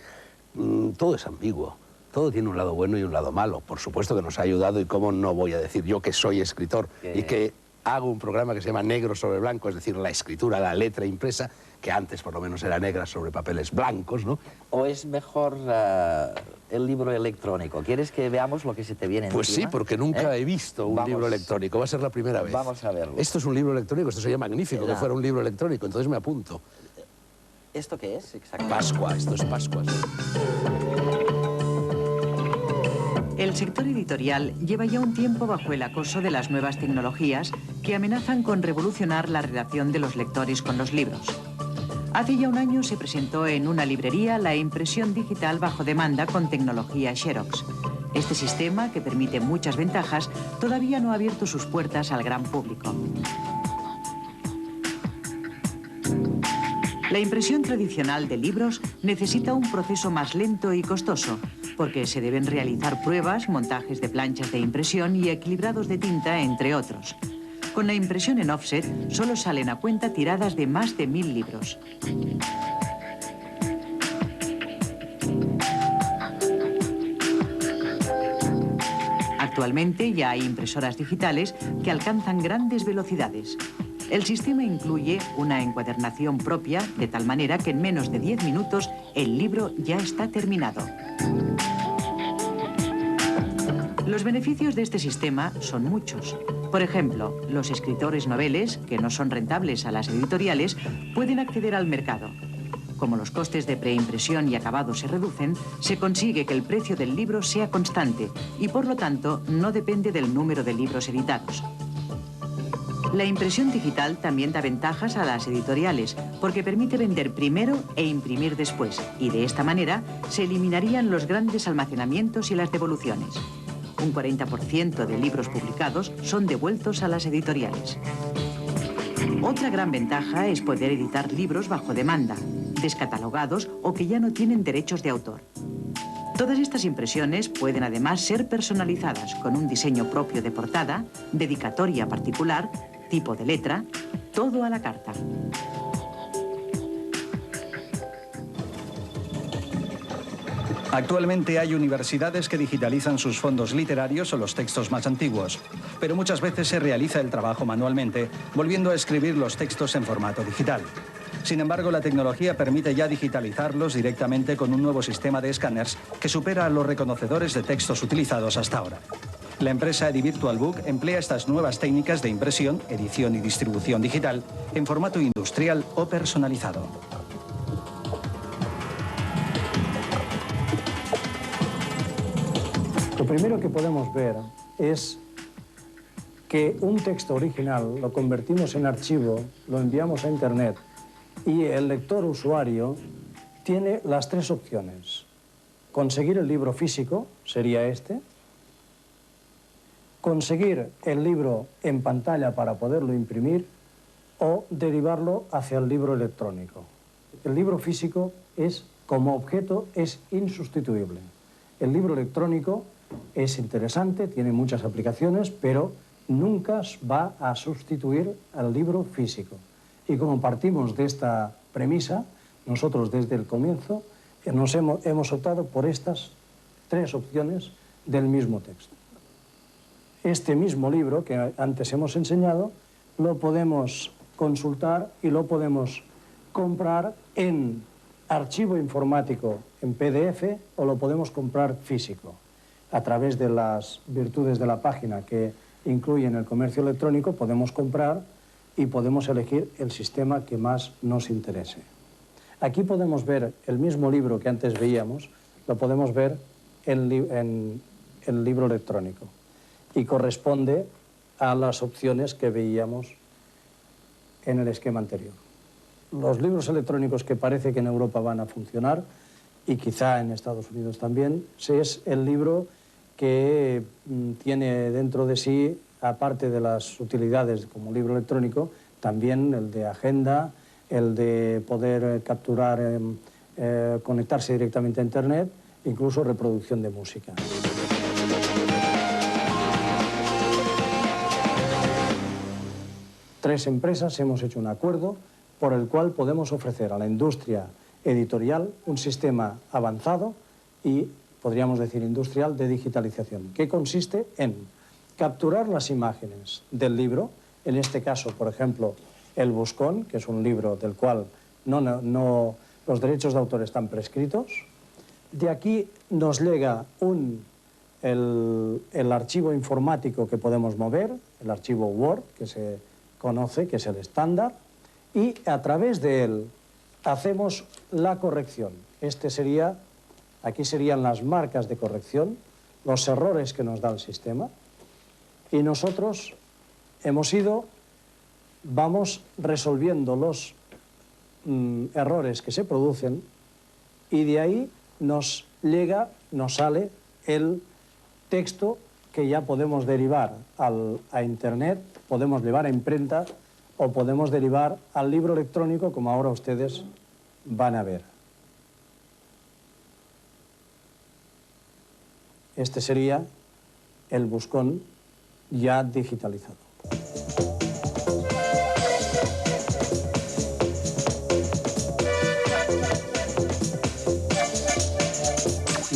todo es ambiguo. Todo tiene un lado bueno y un lado malo. Por supuesto que nos ha ayudado, y cómo no voy a decir yo que soy escritor y que hago un programa que se llama Negro sobre Blanco, es decir, la escritura, la letra impresa, que antes por lo menos era negra sobre papeles blancos, ¿no? ¿O es mejor el libro electrónico? ¿Quieres que veamos lo que se te viene Pues encima? sí, porque nunca he visto un libro electrónico. Va a ser la primera vez. Vamos a verlo. Esto es un libro electrónico, esto sería magnífico que fuera un libro electrónico, entonces me apunto. ¿Esto qué es exactamente? Pascua, esto es Pascua. El sector editorial lleva ya un tiempo bajo el acoso de las nuevas tecnologías que amenazan con revolucionar la relación de los lectores con los libros. Hace ya un año se presentó en una librería la impresión digital bajo demanda con tecnología Xerox. Este sistema, que permite muchas ventajas, todavía no ha abierto sus puertas al gran público. La impresión tradicional de libros necesita un proceso más lento y costoso, porque se deben realizar pruebas, montajes de planchas de impresión y equilibrados de tinta, entre otros. Con la impresión en offset solo salen a cuenta tiradas de más de 1000 libros. Actualmente ya hay impresoras digitales que alcanzan grandes velocidades. El sistema incluye una encuadernación propia, de tal manera que en menos de 10 minutos el libro ya está terminado. Los beneficios de este sistema son muchos. Por ejemplo, los escritores noveles, que no son rentables a las editoriales, pueden acceder al mercado. Como los costes de preimpresión y acabado se reducen, se consigue que el precio del libro sea constante y, por lo tanto, no depende del número de libros editados. La impresión digital también da ventajas a las editoriales, porque permite vender primero e imprimir después, y de esta manera se eliminarían los grandes almacenamientos y las devoluciones. Un 40% de libros publicados son devueltos a las editoriales. Otra gran ventaja es poder editar libros bajo demanda, descatalogados o que ya no tienen derechos de autor. Todas estas impresiones pueden además ser personalizadas con un diseño propio de portada, dedicatoria particular, tipo de letra, todo a la carta. Actualmente hay universidades que digitalizan sus fondos literarios o los textos más antiguos, pero muchas veces se realiza el trabajo manualmente, volviendo a escribir los textos en formato digital. Sin embargo, la tecnología permite ya digitalizarlos directamente con un nuevo sistema de escáneres que supera a los reconocedores de textos utilizados hasta ahora. La empresa EdiVirtualBook emplea estas nuevas técnicas de impresión, edición y distribución digital en formato industrial o personalizado. Lo primero que podemos ver es que un texto original lo convertimos en archivo, lo enviamos a Internet y el lector usuario tiene las tres opciones. Conseguir el libro físico, sería este. Conseguir el libro en pantalla para poderlo imprimir o derivarlo hacia el libro electrónico. El libro físico como objeto es insustituible. El libro electrónico es interesante, tiene muchas aplicaciones, pero nunca va a sustituir al libro físico. Y como partimos de esta premisa, nosotros desde el comienzo hemos optado por estas tres opciones del mismo texto. este mismo libro que antes hemos enseñado, lo podemos consultar y lo podemos comprar en archivo informático en PDF o lo podemos comprar físico. A través de las virtudes de la página que incluyen el comercio electrónico podemos comprar y podemos elegir el sistema que más nos interese. Aquí podemos ver el mismo libro que antes veíamos, lo podemos ver en el libro electrónico y corresponde a las opciones que veíamos en el esquema anterior. Los libros electrónicos que parece que en Europa van a funcionar, y quizá en Estados Unidos también, es el libro que tiene dentro de sí, aparte de las utilidades como libro electrónico, también el de agenda, el de poder capturar, conectarse directamente a Internet, incluso reproducción de música. Tres empresas hemos hecho un acuerdo por el cual podemos ofrecer a la industria editorial un sistema avanzado y, podríamos decir, industrial de digitalización, que consiste en capturar las imágenes del libro, en este caso, por ejemplo, El Buscón, que es un libro del cual los derechos de autor están prescritos. De aquí nos llega el archivo informático que podemos mover, el archivo Word, que se conoce, que es el estándar, y a través de él hacemos la corrección. Aquí serían las marcas de corrección, los errores que nos da el sistema, y nosotros vamos resolviendo los errores que se producen, y de ahí nos sale el texto que ya podemos derivar a Internet, podemos llevar a imprenta o podemos derivar al libro electrónico, como ahora ustedes van a ver. Este sería el Buscón ya digitalizado.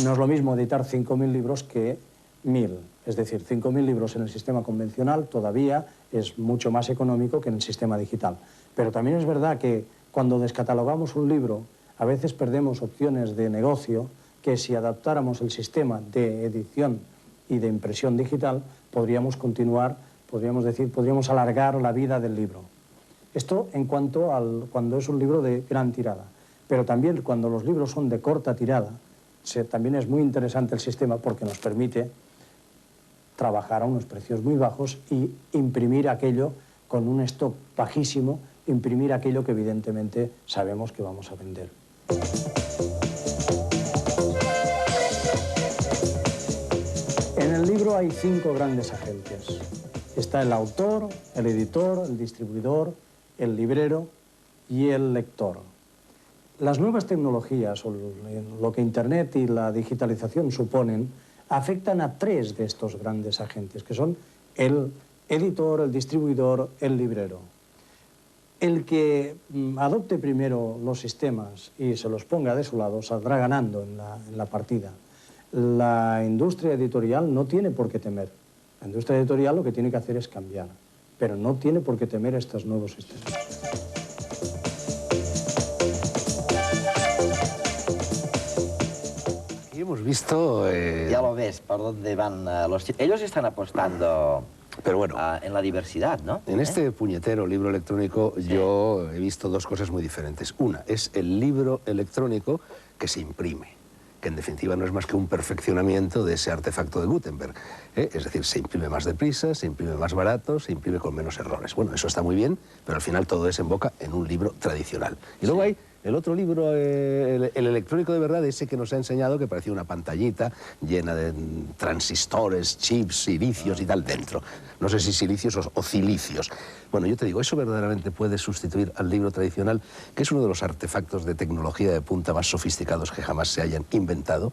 No es lo mismo editar 5.000 libros que 1.000. Es decir, 5.000 libros en el sistema convencional todavía es mucho más económico que en el sistema digital. Pero también es verdad que cuando descatalogamos un libro, a veces perdemos opciones de negocio que si adaptáramos el sistema de edición y de impresión digital, podríamos continuar, podríamos alargar la vida del libro. Esto en cuanto cuando es un libro de gran tirada. Pero también cuando los libros son de corta tirada, también es muy interesante el sistema porque nos permite trabajar a unos precios muy bajos y imprimir aquello con un stock bajísimo, imprimir aquello que evidentemente sabemos que vamos a vender. En el libro hay 5 grandes agentes. Está el autor, el editor, el distribuidor, el librero y el lector. Las nuevas tecnologías, o lo que Internet y la digitalización suponen, afectan a 3 de estos grandes agentes, que son el editor, el distribuidor, el librero. El que adopte primero los sistemas y se los ponga de su lado saldrá ganando en la partida. La industria editorial no tiene por qué temer. La industria editorial lo que tiene que hacer es cambiar, pero no tiene por qué temer estos nuevos sistemas. Hemos visto... Ya lo ves, por dónde van los... Ellos están apostando pero bueno, en la diversidad, ¿no? En este puñetero libro electrónico yo he visto 2 cosas muy diferentes. Una es el libro electrónico que se imprime, que en definitiva no es más que un perfeccionamiento de ese artefacto de Gutenberg. Es decir, se imprime más deprisa, se imprime más barato, se imprime con menos errores. Bueno, eso está muy bien, pero al final todo desemboca en un libro tradicional. Y luego hay el otro libro, el electrónico de verdad, ese que nos ha enseñado, que parecía una pantallita llena de transistores, chips, silicios y tal dentro. No sé si silicios o cilicios. Bueno, yo te digo, eso verdaderamente puede sustituir al libro tradicional, que es uno de los artefactos de tecnología de punta más sofisticados que jamás se hayan inventado.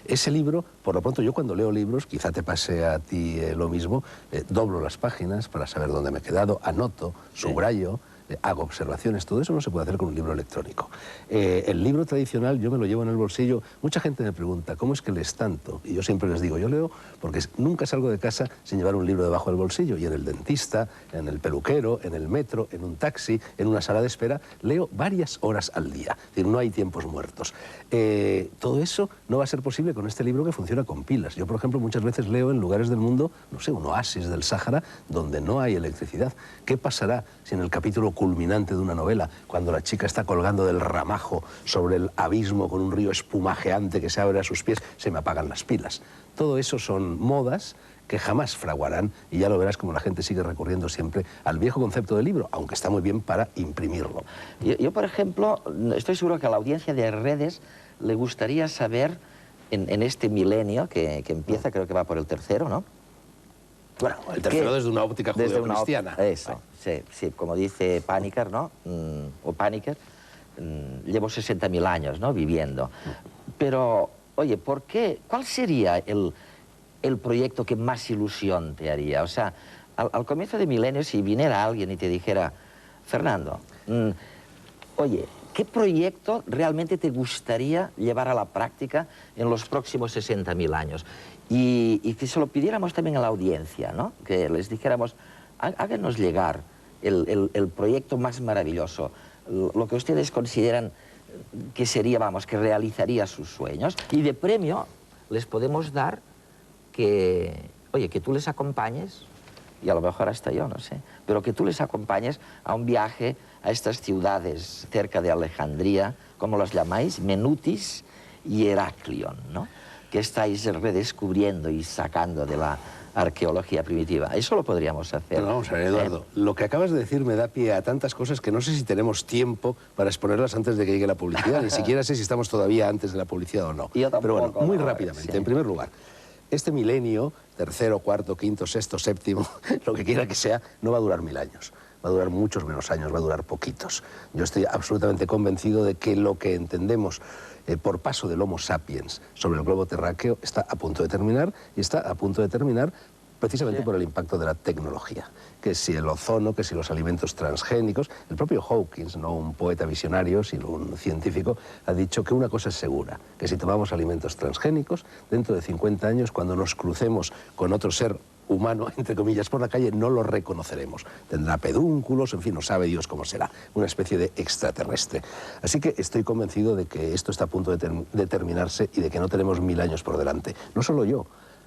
Ese libro, por lo pronto, yo cuando leo libros, quizá te pase a ti lo mismo, doblo las páginas para saber dónde me he quedado, anoto, subrayo, hago observaciones, todo eso no se puede hacer con un libro electrónico. El libro tradicional yo me lo llevo en el bolsillo. Mucha gente me pregunta, ¿cómo es que lees tanto? Y yo siempre les digo, yo leo porque nunca salgo de casa sin llevar un libro debajo del bolsillo. Y en el dentista, en el peluquero, en el metro, en un taxi, en una sala de espera, leo varias horas al día. Es decir, no hay tiempos muertos. Todo eso no va a ser posible con este libro que funciona con pilas. Yo, por ejemplo, muchas veces leo en lugares del mundo, no sé, un oasis del Sáhara, donde no hay electricidad. ¿Qué pasará si en el capítulo culminante de una novela, cuando la chica está colgando del ramajo sobre el abismo con un río espumajeante que se abre a sus pies, se me apagan las pilas? Todo eso son modas que jamás fraguarán, y ya lo verás como la gente sigue recurriendo siempre al viejo concepto del libro, aunque está muy bien para imprimirlo. Yo, por ejemplo, estoy seguro que a la audiencia de Redes le gustaría saber, en este milenio que empieza, creo que va por el tercero, ¿no? Bueno, el tercero desde una óptica judeocristiana. Eso, sí, como dice Paniker, ¿no? O Paniker, llevo 60.000 años, ¿no?, viviendo. Pero, oye, ¿por qué? ¿Cuál sería el proyecto que más ilusión te haría? O sea, al comienzo de milenio, si viniera alguien y te dijera, Fernando, oye, ¿qué proyecto realmente te gustaría llevar a la práctica en los próximos 60.000 años? Y que se lo pidiéramos también a la audiencia, ¿no? Que les dijéramos, háganos llegar el proyecto más maravilloso, lo que ustedes consideran que sería, vamos, que realizaría sus sueños. Y de premio les podemos dar que, oye, que tú les acompañes, y a lo mejor hasta yo, no sé, pero que tú les acompañes a un viaje a estas ciudades cerca de Alejandría, ¿cómo las llamáis? Menutis y Heraclión, ¿no? Que estáis redescubriendo y sacando de la arqueología primitiva. Eso lo podríamos hacer. No, vamos a ver, Eduardo, lo que acabas de decir me da pie a tantas cosas que no sé si tenemos tiempo para exponerlas antes de que llegue la publicidad, ni siquiera sé si estamos todavía antes de la publicidad o no. Yo tampoco, pero bueno, muy no, rápidamente, sí. En primer lugar, este milenio, tercero, cuarto, quinto, sexto, séptimo, lo que quiera que sea, no va a durar 1000 años. Va a durar muchos menos años, va a durar poquitos. Yo estoy absolutamente convencido de que lo que entendemos por paso del Homo sapiens sobre el globo terráqueo está a punto de terminar, y está a punto de terminar precisamente por el impacto de la tecnología. Que si el ozono, que si los alimentos transgénicos. El propio Hawkins, no un poeta visionario, sino un científico, ha dicho que una cosa es segura, que si tomamos alimentos transgénicos, dentro de 50 años, cuando nos crucemos con otro ser humano, entre comillas, por la calle, no lo reconoceremos. Tendrá pedúnculos, en fin, no sabe Dios cómo será. Una especie de extraterrestre. Así que estoy convencido de que esto está a punto de terminarse y de que no tenemos 1000 años por delante. No solo yo.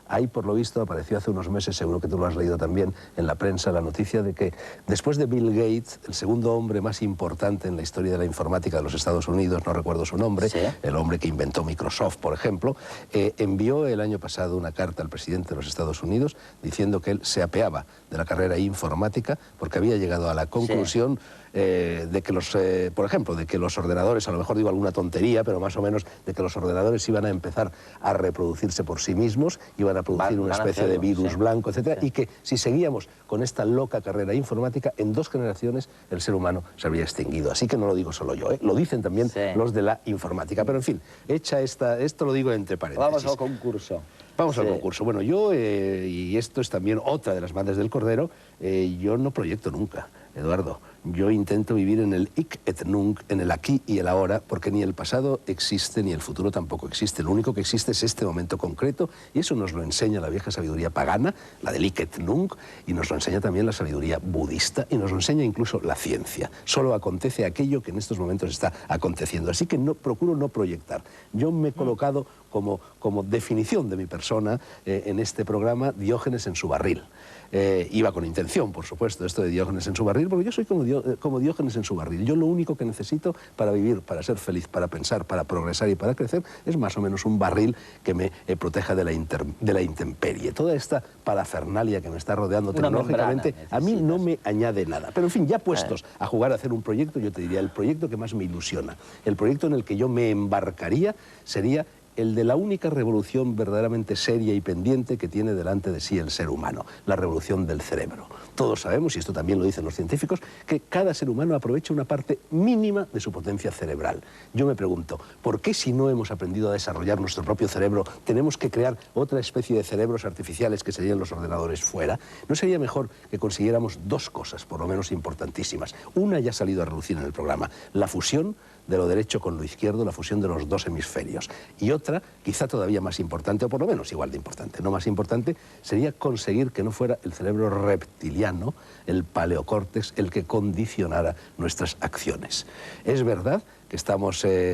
Ahí, por lo visto, apareció hace unos meses, seguro que tú lo has leído también en la prensa, la noticia de que después de Bill Gates, el segundo hombre más importante en la historia de la informática de los Estados Unidos, no recuerdo su nombre, ¿sí?, el hombre que inventó Microsoft, por ejemplo, envió el año pasado una carta al presidente de los Estados Unidos diciendo que él se apeaba de la carrera informática porque había llegado a la conclusión de que por ejemplo, de que los ordenadores, a lo mejor digo alguna tontería, pero más o menos de que los ordenadores iban a empezar a reproducirse por sí mismos, iban a producir una especie de virus blanco, etcétera, y que si seguíamos con esta loca carrera informática, en 2 generaciones el ser humano se habría extinguido. Así que no lo digo solo yo, lo dicen también los de la informática. Pero en fin, hecha esto lo digo entre paréntesis. Vamos al concurso. Vamos al concurso. Bueno, yo, y esto es también otra de las madres del cordero, yo no proyecto nunca, Eduardo. Yo intento vivir en el hic et nunc, en el aquí y el ahora, porque ni el pasado existe ni el futuro tampoco existe. Lo único que existe es este momento concreto, y eso nos lo enseña la vieja sabiduría pagana, la del hic et nunc, y nos lo enseña también la sabiduría budista, y nos lo enseña incluso la ciencia. Solo acontece aquello que en estos momentos está aconteciendo. Así que procuro no proyectar. Yo me he colocado como definición de mi persona en este programa Diógenes en su barril. Iba con intención, por supuesto, esto de Diógenes en su barril, porque yo soy como Diógenes en su barril. Yo lo único que necesito para vivir, para ser feliz, para pensar, para progresar y para crecer, es más o menos un barril que me proteja de la intemperie. Toda esta parafernalia que me está rodeando tecnológicamente, a mí no me añade nada. Pero en fin, ya puestos a jugar a hacer un proyecto, yo te diría, el proyecto que más me ilusiona, el proyecto en el que yo me embarcaría sería el de la única revolución verdaderamente seria y pendiente que tiene delante de sí el ser humano, la revolución del cerebro. Todos sabemos, y esto también lo dicen los científicos, que cada ser humano aprovecha una parte mínima de su potencia cerebral. Yo me pregunto, ¿por qué si no hemos aprendido a desarrollar nuestro propio cerebro, tenemos que crear otra especie de cerebros artificiales que serían los ordenadores fuera? ¿No sería mejor que consiguiéramos dos cosas, por lo menos importantísimas? Una ya ha salido a relucir en el programa, la fusión de lo derecho con lo izquierdo, la fusión de los dos hemisferios. Y otra, quizá todavía más importante, o por lo menos igual de importante, no más importante, sería conseguir que no fuera el cerebro reptiliano, el paleocórtex, el que condicionara nuestras acciones. Es verdad que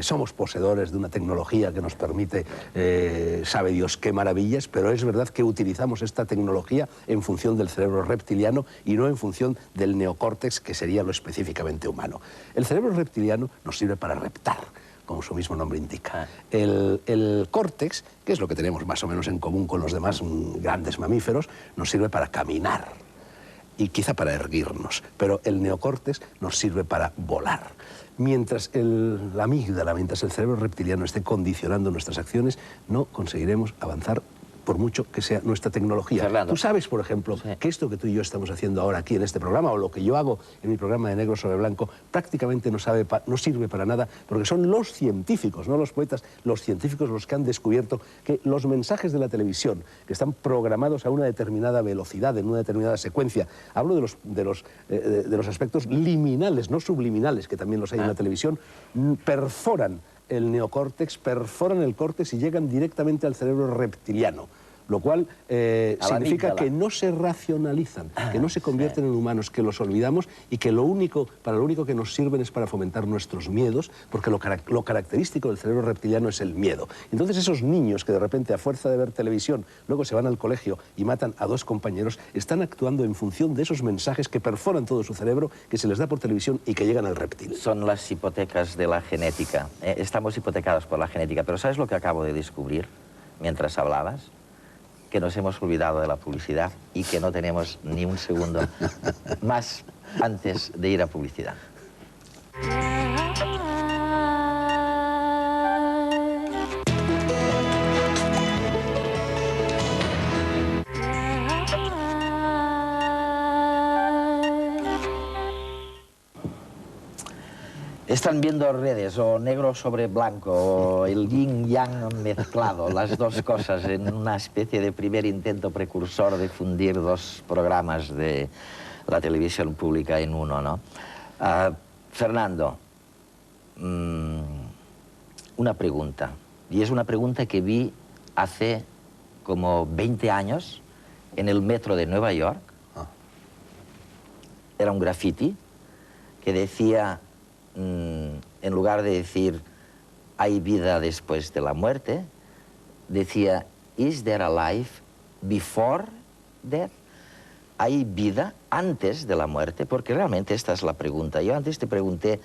somos poseedores de una tecnología que nos permite, sabe Dios qué maravillas, pero es verdad que utilizamos esta tecnología en función del cerebro reptiliano y no en función del neocórtex, que sería lo específicamente humano. El cerebro reptiliano nos sirve para reptar, como su mismo nombre indica. El córtex, que es lo que tenemos más o menos en común con los demás grandes mamíferos, nos sirve para caminar y quizá para erguirnos, pero el neocórtex nos sirve para volar. Mientras la amígdala, mientras el cerebro reptiliano esté condicionando nuestras acciones, no conseguiremos avanzar por mucho que sea nuestra tecnología. Fernando. Tú sabes, por ejemplo, Sí. que esto que tú y yo estamos haciendo ahora aquí en este programa, o lo que yo hago en mi programa de Negro sobre Blanco, prácticamente no sirve para nada, porque son los científicos, no los poetas, los científicos los que han descubierto que los mensajes de la televisión, que están programados a una determinada velocidad, en una determinada secuencia, hablo de los aspectos liminales, no subliminales, que también los hay en la televisión, perforan el neocórtex, perforan el córtex y llegan directamente al cerebro reptiliano, lo cual significa amígdala. que no se racionalizan, que no se convierten en humanos, que los olvidamos y que para lo único que nos sirven es para fomentar nuestros miedos, porque lo característico del cerebro reptiliano es el miedo. Entonces esos niños que de repente a fuerza de ver televisión luego se van al colegio y matan a dos compañeros, están actuando en función de esos mensajes que perforan todo su cerebro, que se les da por televisión y que llegan al reptil. Son las hipotecas de la genética. Estamos hipotecados por la genética, pero ¿sabes lo que acabo de descubrir mientras hablabas? Que nos hemos olvidado de la publicidad y que no tenemos ni un segundo más antes de ir a publicidad. Están viendo redes, o negro sobre blanco, o el yin-yang mezclado, las dos cosas, en una especie de primer intento precursor de fundir dos programas de la televisión pública en uno, ¿no? Fernando, una pregunta, y es una pregunta que vi hace como 20 años en el metro de Nueva York. Era un graffiti que decía, en lugar de decir hay vida después de la muerte, decía is there a life before death? ¿Hay vida antes de la muerte? Porque realmente esta es la pregunta. Yo antes te pregunté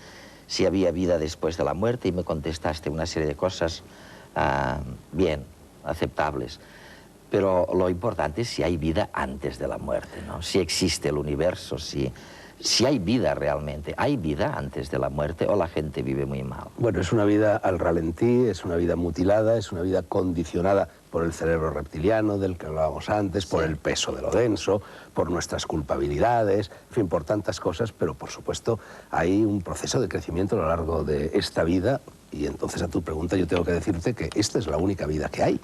si había vida después de la muerte y me contestaste una serie de cosas bien, aceptables. Pero lo importante es si hay vida antes de la muerte, ¿no? Si existe el universo, si hay vida realmente. ¿Hay vida antes de la muerte o la gente vive muy mal? Bueno, es una vida al ralentí, es una vida mutilada, es una vida condicionada por el cerebro reptiliano, del que hablábamos antes, por el peso de lo denso, por nuestras culpabilidades, en fin, por tantas cosas, pero por supuesto hay un proceso de crecimiento a lo largo de esta vida, y entonces a tu pregunta yo tengo que decirte que esta es la única vida que hay.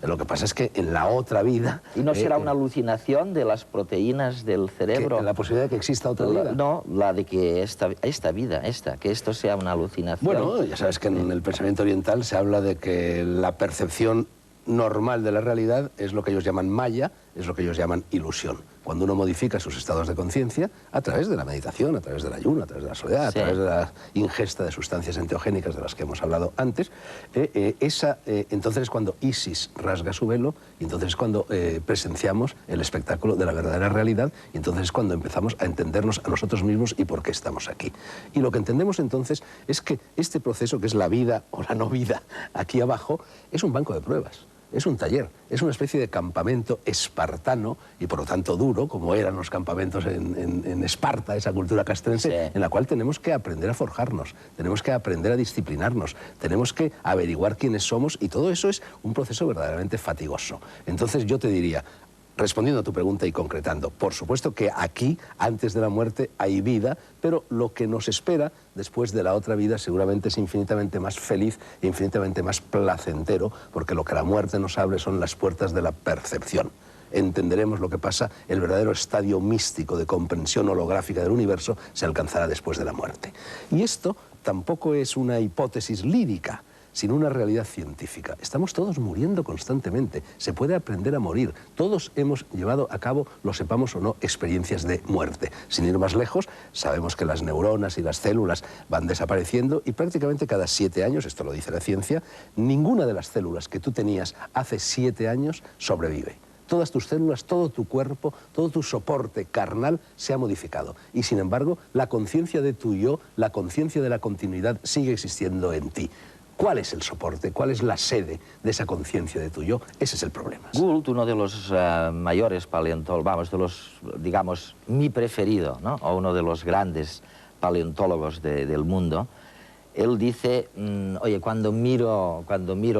Lo que pasa es que en la otra vida... ¿Y no será una alucinación de las proteínas del cerebro? ¿La posibilidad de que exista otra vida? No, la de que esta vida, que esto sea una alucinación. Bueno, ya sabes que en el pensamiento oriental se habla de que la percepción normal de la realidad es lo que ellos llaman maya, es lo que ellos llaman ilusión. Cuando uno modifica sus estados de conciencia a través de la meditación, a través del ayuno, a través de la soledad, a través de la ingesta de sustancias enteogénicas de las que hemos hablado antes, entonces es cuando Isis rasga su velo y entonces es cuando presenciamos el espectáculo de la verdadera realidad y entonces es cuando empezamos a entendernos a nosotros mismos y por qué estamos aquí. Y lo que entendemos entonces es que este proceso, que es la vida o la no vida aquí abajo, es un banco de pruebas. es un taller, es una especie de campamento espartano y por lo tanto duro, como eran los campamentos en Esparta, esa cultura castrense, en la cual tenemos que aprender a forjarnos, tenemos que aprender a disciplinarnos, tenemos que averiguar quiénes somos y todo eso es un proceso verdaderamente fatigoso. Entonces yo te diría, respondiendo a tu pregunta y concretando, por supuesto que aquí, antes de la muerte, hay vida, pero lo que nos espera después de la otra vida seguramente es infinitamente más feliz e infinitamente más placentero, porque lo que la muerte nos abre son las puertas de la percepción. Entenderemos lo que pasa, el verdadero estadio místico de comprensión holográfica del universo se alcanzará después de la muerte. Y esto tampoco es una hipótesis lírica, sino una realidad científica. Estamos todos muriendo constantemente, se puede aprender a morir. Todos hemos llevado a cabo, lo sepamos o no, experiencias de muerte. Sin ir más lejos, sabemos que las neuronas y las células van desapareciendo y prácticamente cada 7 años, esto lo dice la ciencia, ninguna de las células que tú tenías hace 7 años sobrevive. Todas tus células, todo tu cuerpo, todo tu soporte carnal se ha modificado. Y sin embargo, la conciencia de tu yo, la conciencia de la continuidad sigue existiendo en ti. ¿Cuál es el soporte? ¿Cuál es la sede de esa conciencia de tu yo? Ese es el problema. Gould, uno de los mayores paleontólogos, vamos, de los, digamos, mi preferido, ¿no? O uno de los grandes paleontólogos del mundo, él dice, oye, cuando miro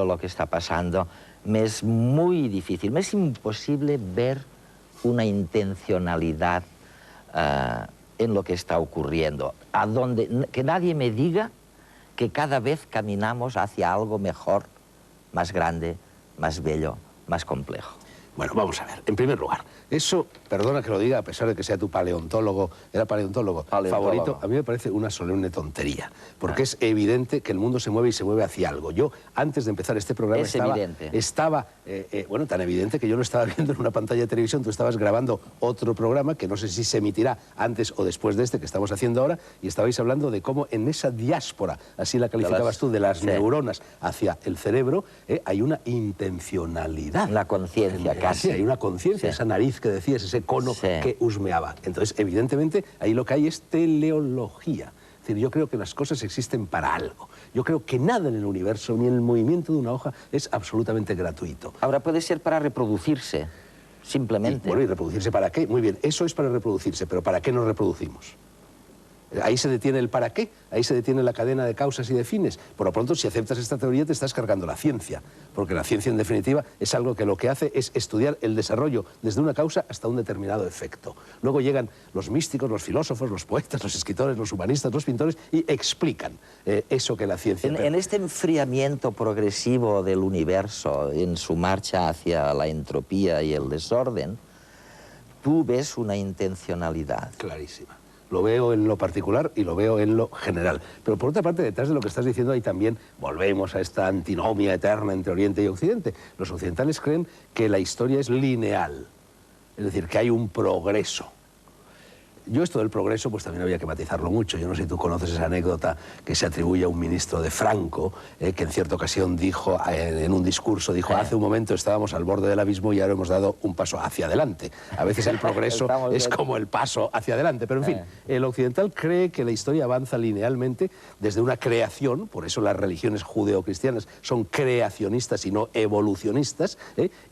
lo que está pasando, me es muy difícil, me es imposible ver una intencionalidad en lo que está ocurriendo, que nadie me diga que cada vez caminamos hacia algo mejor, más grande, más bello, más complejo. Bueno, vamos a ver. En primer lugar, eso, perdona que lo diga, a pesar de que sea tu paleontólogo favorito, a mí me parece una solemne tontería, porque es evidente que el mundo se mueve y se mueve hacia algo. Yo, antes de empezar este programa, estaba bueno, tan evidente que yo lo estaba viendo en una pantalla de televisión, tú estabas grabando otro programa, que no sé si se emitirá antes o después de este que estamos haciendo ahora, y estabais hablando de cómo en esa diáspora, así la calificabas tú, de las neuronas hacia el cerebro, hay una intencionalidad. La conciencia. Casi hay una conciencia, esa nariz que decías, ese cono que husmeaba. Entonces, evidentemente, ahí lo que hay es teleología. Es decir, yo creo que las cosas existen para algo. Yo creo que nada en el universo, ni en el movimiento de una hoja, es absolutamente gratuito. Ahora, puede ser para reproducirse, simplemente. Bueno, ¿y reproducirse para qué? Muy bien, eso es para reproducirse, pero ¿para qué nos reproducimos? Ahí se detiene el para qué, ahí se detiene la cadena de causas y de fines. Por lo pronto, si aceptas esta teoría, te estás cargando la ciencia, porque la ciencia, en definitiva, es algo que lo que hace es estudiar el desarrollo desde una causa hasta un determinado efecto. Luego llegan los místicos, los filósofos, los poetas, los escritores, los humanistas, los pintores, y explican eso que la ciencia... En este enfriamiento progresivo del universo, en su marcha hacia la entropía y el desorden, tú ves una intencionalidad. Clarísima. Lo veo en lo particular y lo veo en lo general. Pero por otra parte, detrás de lo que estás diciendo, ahí también volvemos a esta antinomia eterna entre Oriente y Occidente. Los occidentales creen que la historia es lineal, es decir, que hay un progreso. Yo esto del progreso pues también había que matizarlo mucho. Yo no sé si tú conoces esa anécdota que se atribuye a un ministro de Franco, que en cierta ocasión dijo, en un discurso, dijo, hace un momento estábamos al borde del abismo y ahora hemos dado un paso hacia adelante. A veces el progreso es como el paso hacia adelante. Pero en fin, el occidental cree que la historia avanza linealmente desde una creación, por eso las religiones judeocristianas son creacionistas y no evolucionistas,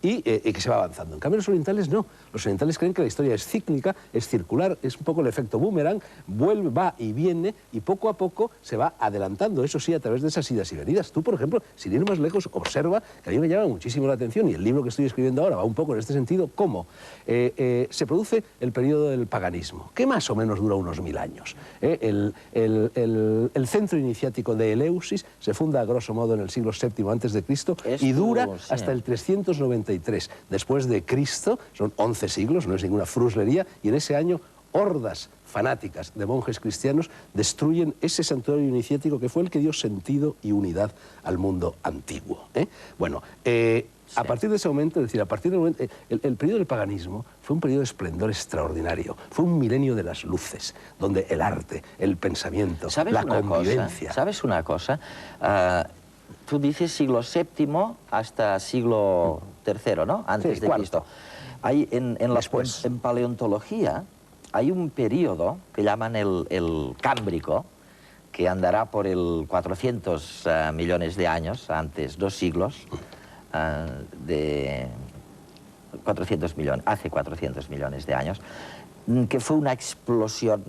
y que se va avanzando. En cambio los orientales no. Los orientales creen que la historia es cíclica, es circular, es un poco el efecto boomerang, vuelve, va y viene, y poco a poco se va adelantando, eso sí, a través de esas idas y venidas. Tú, por ejemplo, sin ir más lejos, observa, que a mí me llama muchísimo la atención, y el libro que estoy escribiendo ahora va un poco en este sentido, cómo se produce el periodo del paganismo, que más o menos dura unos 1000 años. El centro iniciático de Eleusis se funda, a grosso modo, en el siglo VII a.C. y dura hasta el 393 después de Cristo, son 11 siglos, no es ninguna fruslería, y en ese año hordas fanáticas de monjes cristianos destruyen ese santuario iniciático que fue el que dio sentido y unidad al mundo antiguo. Bueno, a partir de ese momento, es decir, a partir del momento, el periodo del paganismo fue un periodo de esplendor extraordinario, fue un milenio de las luces, donde el arte, el pensamiento, la convivencia... ¿Sabes una cosa? Tú dices siglo VII hasta siglo III, ¿no? Antes de Cristo. Hay en paleontología hay un periodo que llaman el Cámbrico, que andará por el 400 millones de años, antes 2 siglos, de 400 millones, hace 400 millones de años, que fue una explosión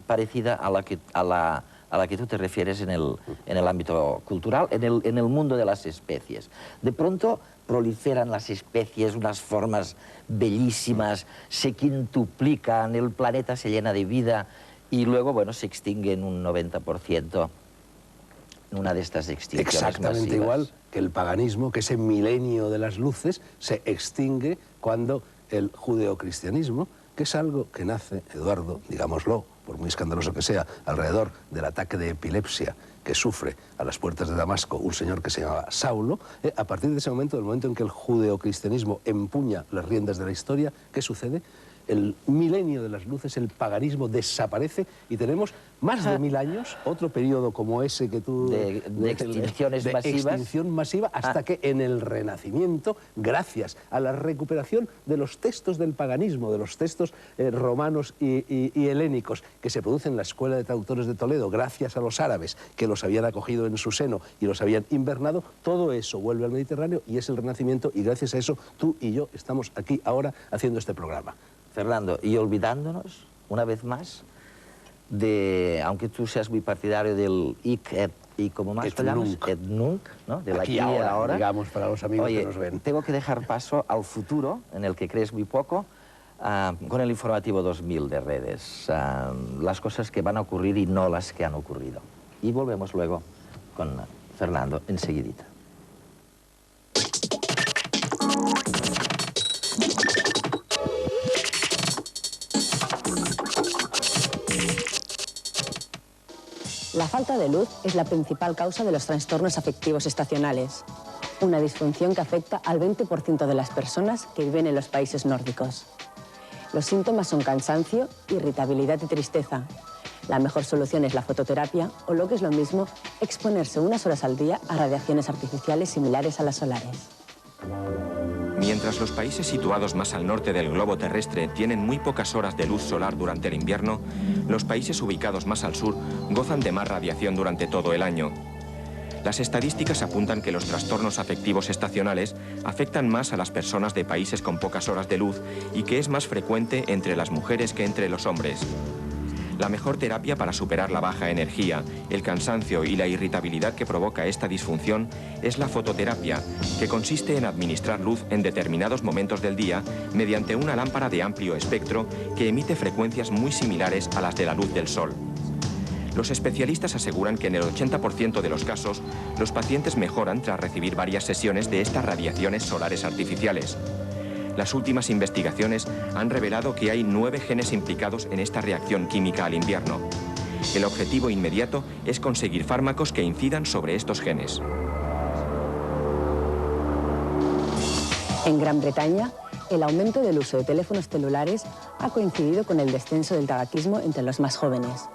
parecida a la que tú te refieres en el ámbito cultural, en el mundo de las especies. De pronto proliferan las especies, unas formas bellísimas, se quintuplican, el planeta se llena de vida y luego, bueno, se extingue en un 90% en una de estas extinciones Exactamente masivas. igual que el paganismo, que ese milenio de las luces se extingue cuando el judeocristianismo, que es algo que nace, Eduardo, digámoslo, por muy escandaloso que sea, alrededor del ataque de epilepsia que sufre a las puertas de Damasco un señor que se llamaba Saulo, a partir de ese momento, del momento en que el judeocristianismo empuña las riendas de la historia, ¿qué sucede? El milenio de las luces, el paganismo desaparece y tenemos más de 1000 años, otro periodo como ese que tú... De extinciones masivas. Extinción masiva, hasta que en el Renacimiento, gracias a la recuperación de los textos del paganismo, de los textos romanos y helénicos que se producen en la Escuela de Traductores de Toledo, gracias a los árabes que los habían acogido en su seno y los habían invernado, todo eso vuelve al Mediterráneo y es el Renacimiento, y gracias a eso tú y yo estamos aquí ahora haciendo este programa. Fernando, y olvidándonos, una vez más, de, aunque tú seas muy partidario del IC y como más Et lo llamas, nunc. et nunc, ¿no? Del Aquí aquí y ahora, digamos, para los amigos oye, que nos ven. tengo que dejar paso al futuro, en el que crees muy poco, con el informativo 2000 de redes. Las cosas que van a ocurrir y no las que han ocurrido. Y volvemos luego con Fernando enseguidita. La falta de luz es la principal causa de los trastornos afectivos estacionales, una disfunción que afecta al 20% de las personas que viven en los países nórdicos. Los síntomas son cansancio, irritabilidad y tristeza. La mejor solución es la fototerapia o, lo que es lo mismo, exponerse unas horas al día a radiaciones artificiales similares a las solares. Mientras los países situados más al norte del globo terrestre tienen muy pocas horas de luz solar durante el invierno, los países ubicados más al sur gozan de más radiación durante todo el año. Las estadísticas apuntan que los trastornos afectivos estacionales afectan más a las personas de países con pocas horas de luz y que es más frecuente entre las mujeres que entre los hombres. La mejor terapia para superar la baja energía, el cansancio y la irritabilidad que provoca esta disfunción es la fototerapia, que consiste en administrar luz en determinados momentos del día mediante una lámpara de amplio espectro que emite frecuencias muy similares a las de la luz del sol. Los especialistas aseguran que en el 80% de los casos, los pacientes mejoran tras recibir varias sesiones de estas radiaciones solares artificiales. Las últimas investigaciones han revelado que hay 9 genes implicados en esta reacción química al invierno. El objetivo inmediato es conseguir fármacos que incidan sobre estos genes. En Gran Bretaña, el aumento del uso de teléfonos celulares ha coincidido con el descenso del tabaquismo entre los más jóvenes,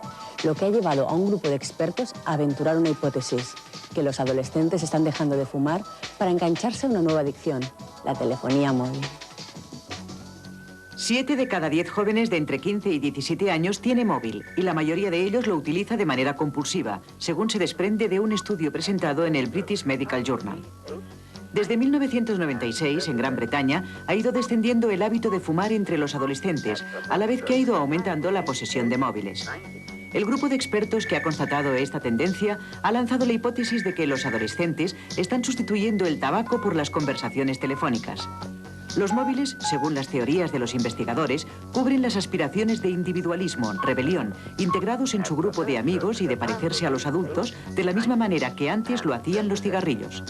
lo que ha llevado a un grupo de expertos a aventurar una hipótesis, que los adolescentes están dejando de fumar para engancharse a una nueva adicción, la telefonía móvil. 7 de cada 10 jóvenes de entre 15 y 17 años tiene móvil y la mayoría de ellos lo utiliza de manera compulsiva, según se desprende de un estudio presentado en el British Medical Journal. Desde 1996, en Gran Bretaña, ha ido descendiendo el hábito de fumar entre los adolescentes, a la vez que ha ido aumentando la posesión de móviles. El grupo de expertos que ha constatado esta tendencia ha lanzado la hipótesis de que los adolescentes están sustituyendo el tabaco por las conversaciones telefónicas. Los móviles, según las teorías de los investigadores, cubren las aspiraciones de individualismo, rebelión, integrados en su grupo de amigos y de parecerse a los adultos de la misma manera que antes lo hacían los cigarrillos.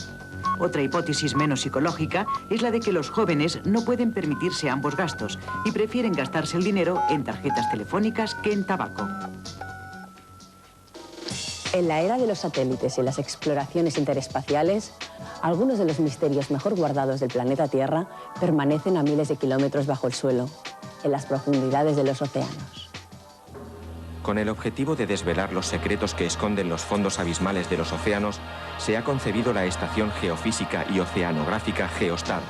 Otra hipótesis menos psicológica es la de que los jóvenes no pueden permitirse ambos gastos y prefieren gastarse el dinero en tarjetas telefónicas que en tabaco. En la era de los satélites y las exploraciones interespaciales, algunos de los misterios mejor guardados del planeta Tierra permanecen a miles de kilómetros bajo el suelo, en las profundidades de los océanos. Con el objetivo de desvelar los secretos que esconden los fondos abismales de los océanos, se ha concebido la Estación Geofísica y Oceanográfica Geostar,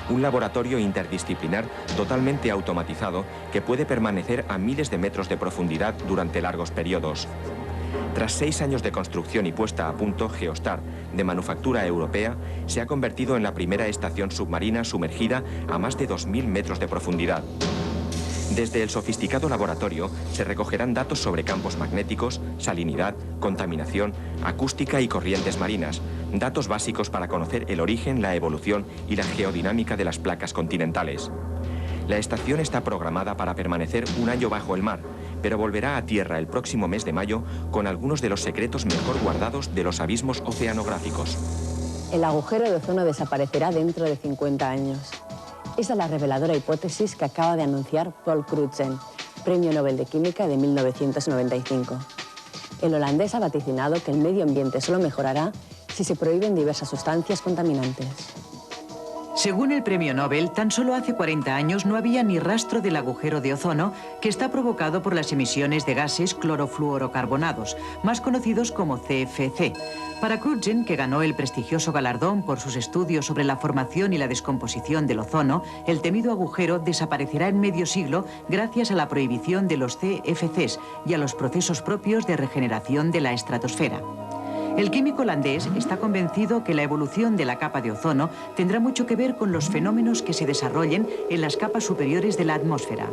un laboratorio interdisciplinar totalmente automatizado que puede permanecer a miles de metros de profundidad durante largos periodos. Tras 6 años de construcción y puesta a punto, Geostar, de manufactura europea, se ha convertido en la primera estación submarina sumergida a más de 2.000 metros de profundidad. Desde el sofisticado laboratorio se recogerán datos sobre campos magnéticos, salinidad, contaminación, acústica y corrientes marinas, datos básicos para conocer el origen, la evolución y la geodinámica de las placas continentales. La estación está programada para permanecer un año bajo el mar, pero volverá a tierra el próximo mes de mayo con algunos de los secretos mejor guardados de los abismos oceanográficos. El agujero de ozono desaparecerá dentro de 50 años. Esa es la reveladora hipótesis que acaba de anunciar Paul Crutzen, Premio Nobel de Química de 1995. El holandés ha vaticinado que el medio ambiente solo mejorará si se prohíben diversas sustancias contaminantes. Según el premio Nobel, tan solo hace 40 años no había ni rastro del agujero de ozono que está provocado por las emisiones de gases clorofluorocarbonados, más conocidos como CFC. Para Crutzen, que ganó el prestigioso galardón por sus estudios sobre la formación y la descomposición del ozono, el temido agujero desaparecerá en medio siglo gracias a la prohibición de los CFCs y a los procesos propios de regeneración de la estratosfera. El químico holandés está convencido que la evolución de la capa de ozono tendrá mucho que ver con los fenómenos que se desarrollen en las capas superiores de la atmósfera.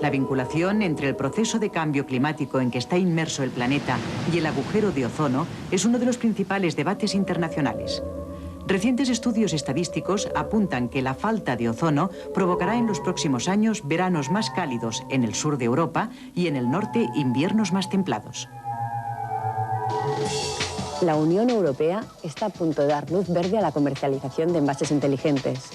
La vinculación entre el proceso de cambio climático en que está inmerso el planeta y el agujero de ozono es uno de los principales debates internacionales. Recientes estudios estadísticos apuntan que la falta de ozono provocará en los próximos años veranos más cálidos en el sur de Europa y en el norte inviernos más templados. La Unión Europea está a punto de dar luz verde a la comercialización de envases inteligentes.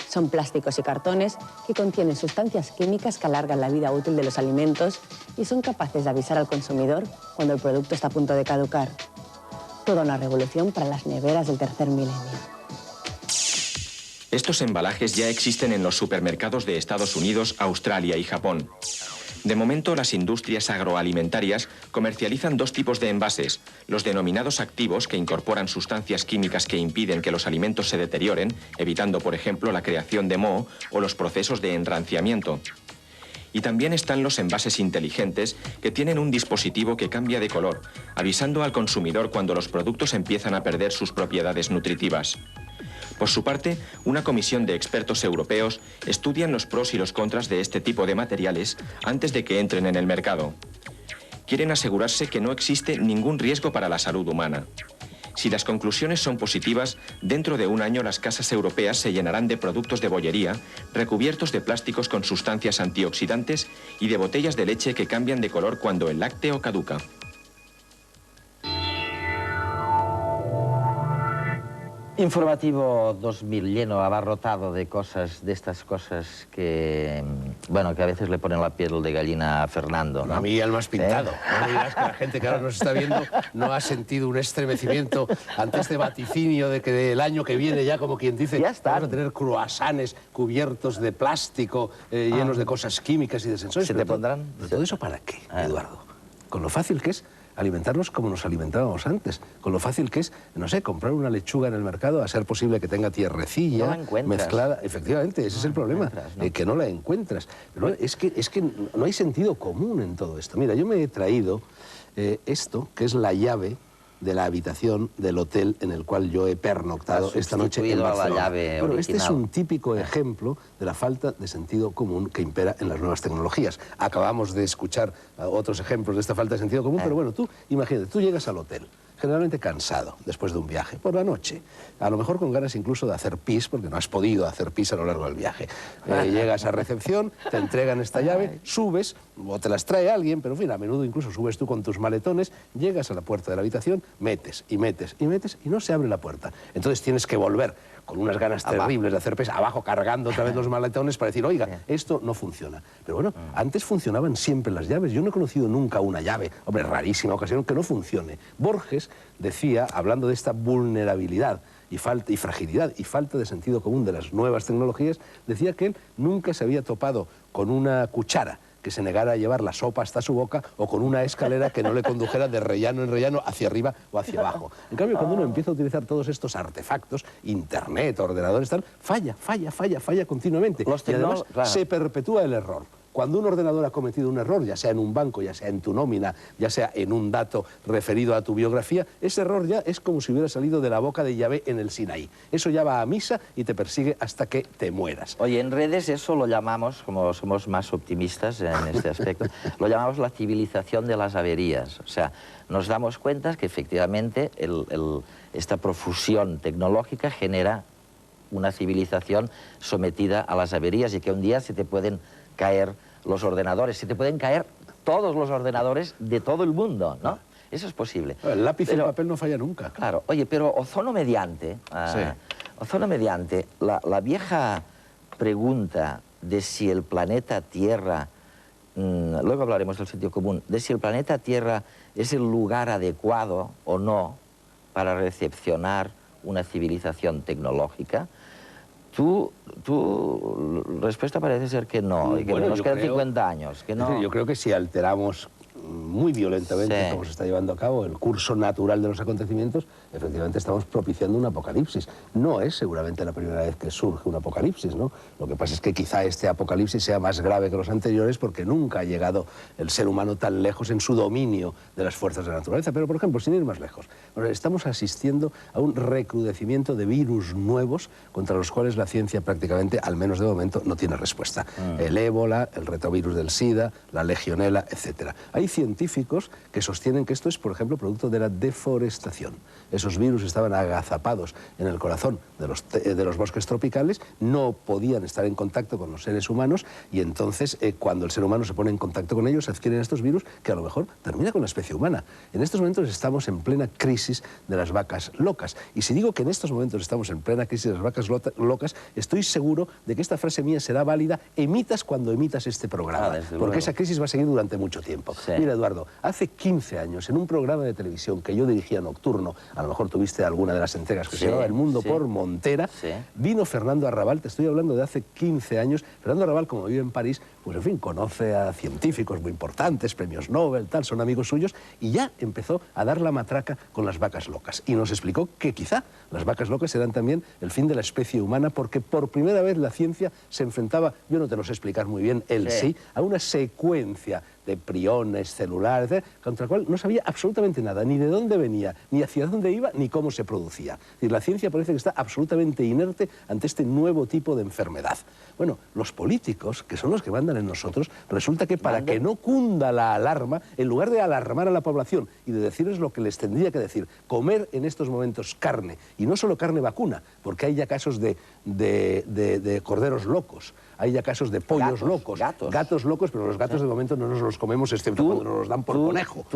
Son plásticos y cartones que contienen sustancias químicas que alargan la vida útil de los alimentos y son capaces de avisar al consumidor cuando el producto está a punto de caducar. Toda una revolución para las neveras del tercer milenio. Estos embalajes ya existen en los supermercados de Estados Unidos, Australia y Japón. De momento, las industrias agroalimentarias comercializan 2 tipos de envases, los denominados activos, que incorporan sustancias químicas que impiden que los alimentos se deterioren, evitando, por ejemplo, la creación de moho o los procesos de enranciamiento. Y también están los envases inteligentes, que tienen un dispositivo que cambia de color, avisando al consumidor cuando los productos empiezan a perder sus propiedades nutritivas. Por su parte, una comisión de expertos europeos estudian los pros y los contras de este tipo de materiales antes de que entren en el mercado. Quieren asegurarse que no existe ningún riesgo para la salud humana. Si las conclusiones son positivas, dentro de un año las casas europeas se llenarán de productos de bollería recubiertos de plásticos con sustancias antioxidantes y de botellas de leche que cambian de color cuando el lácteo caduca. Informativo 2000 lleno, abarrotado de cosas, de estas cosas que, bueno, que a veces le ponen la piel de gallina a Fernando, ¿no? A mí el más pintado. No dirás que la gente que ahora nos está viendo no ha sentido un estremecimiento ante este vaticinio de que el año que viene ya, como quien dice, vamos a tener croissants cubiertos de plástico, llenos de cosas químicas y de sensores. ¿Se te pondrán? ¿Todo eso para qué, Eduardo? Con lo fácil que es alimentarnos como nos alimentábamos antes, con lo fácil que es, no sé, comprar una lechuga en el mercado, a ser posible que tenga tierrecilla mezclada. Efectivamente, ese es el problema, que no la encuentras. Pero es que no hay sentido común en todo esto. Mira, yo me he traído esto, que es la llave de la habitación del hotel en el cual yo he pernoctado esta noche en Barcelona. La llave bueno, original. este es un típico ejemplo de la falta de sentido común que impera en las nuevas tecnologías. Acabamos de escuchar otros ejemplos de esta falta de sentido común, pero bueno, tú imagínate, tú llegas al hotel, generalmente cansado después de un viaje, por la noche, a lo mejor con ganas incluso de hacer pis, porque no has podido hacer pis a lo largo del viaje. Llegas a recepción, te entregan esta llave, subes, o te las trae alguien, pero en fin, a menudo incluso subes tú con tus maletones, llegas a la puerta de la habitación, metes y metes y metes y no se abre la puerta. Entonces tienes que volver con unas ganas terribles de hacer pis, abajo cargando otra vez los maletones para decir, oiga, esto no funciona. Pero bueno, antes funcionaban siempre las llaves. Yo no he conocido nunca una llave, hombre, rarísima ocasión, que no funcione. Borges decía, hablando de esta vulnerabilidad y fragilidad y falta de sentido común de las nuevas tecnologías, decía que él nunca se había topado con una cuchara que se negara a llevar la sopa hasta su boca o con una escalera que no le condujera de rellano en rellano hacia arriba o hacia abajo. En cambio, cuando uno empieza a utilizar todos estos artefactos, internet, ordenadores, tal, falla continuamente. Y además se perpetúa el error. cuando un ordenador ha cometido un error, ya sea en un banco, ya sea en tu nómina, ya sea en un dato referido a tu biografía, ese error ya es como si hubiera salido de la boca de Yahvé en el Sinaí. Eso ya va a misa y te persigue hasta que te mueras. Oye, en redes eso lo llamamos, como somos más optimistas en este aspecto, lo llamamos la civilización de las averías. O sea, nos damos cuenta que efectivamente esta profusión tecnológica genera una civilización sometida a las averías y que un día se te pueden caer los ordenadores, se te pueden caer todos los ordenadores de todo el mundo, ¿no? Eso es posible. El lápiz y el papel no falla nunca. Claro. Oye, pero ozono mediante, la vieja pregunta de si el planeta Tierra, luego hablaremos del sentido común, de si el planeta Tierra es el lugar adecuado o no para recepcionar una civilización tecnológica, tu respuesta parece ser que no, y que nos quedan 50 años. Que no. Yo creo que si alteramos muy violentamente como se está llevando a cabo el curso natural de los acontecimientos, efectivamente estamos propiciando un apocalipsis. No es seguramente la primera vez que surge un apocalipsis, ¿no? Lo que pasa es que quizá este apocalipsis sea más grave que los anteriores porque nunca ha llegado el ser humano tan lejos en su dominio de las fuerzas de la naturaleza. Pero, por ejemplo, sin ir más lejos, estamos asistiendo a un recrudecimiento de virus nuevos contra los cuales la ciencia prácticamente, al menos de momento, no tiene respuesta. El ébola, el retrovirus del SIDA, la legionela, etc. Hay científicos que sostienen que esto es, por ejemplo, producto de la deforestación. Esos virus estaban agazapados en el corazón de los bosques tropicales, no podían estar en contacto con los seres humanos y entonces cuando el ser humano se pone en contacto con ellos adquieren estos virus que a lo mejor termina con la especie humana. En estos momentos estamos en plena crisis de las vacas locas. Y si digo que en estos momentos estamos en plena crisis de las vacas locas, estoy seguro de que esta frase mía será válida emitas cuando emitas este programa, porque esa crisis va a seguir durante mucho tiempo. Sí. Mira, Eduardo, hace 15 años, en un programa de televisión que yo dirigía nocturno, a lo mejor tuviste alguna de las entregas que se llamaba El Mundo por Montera, vino Fernando Arrabal, te estoy hablando de hace 15 años. Fernando Arrabal, como vive en París, pues en fin, conoce a científicos muy importantes, premios Nobel, tal, son amigos suyos, y ya empezó a dar la matraca con las vacas locas. Y nos explicó que quizá las vacas locas eran también el fin de la especie humana, porque por primera vez la ciencia se enfrentaba, yo no te lo sé explicar muy bien, a una secuencia de priones, celulares, etc., contra la cual no sabía absolutamente nada, ni de dónde venía, ni hacia dónde iba, ni cómo se producía. Es decir, la ciencia parece que está absolutamente inerte ante este nuevo tipo de enfermedad. Bueno, los políticos, que son los que mandan en nosotros, resulta que para que no cunda la alarma, en lugar de alarmar a la población y de decirles lo que les tendría que decir, comer en estos momentos carne, y no solo carne vacuna, porque hay ya casos de corderos locos, hay ya casos de pollos locos, gatos locos, pero los gatos de momento no nos los comemos, excepto cuando nos los dan por conejo.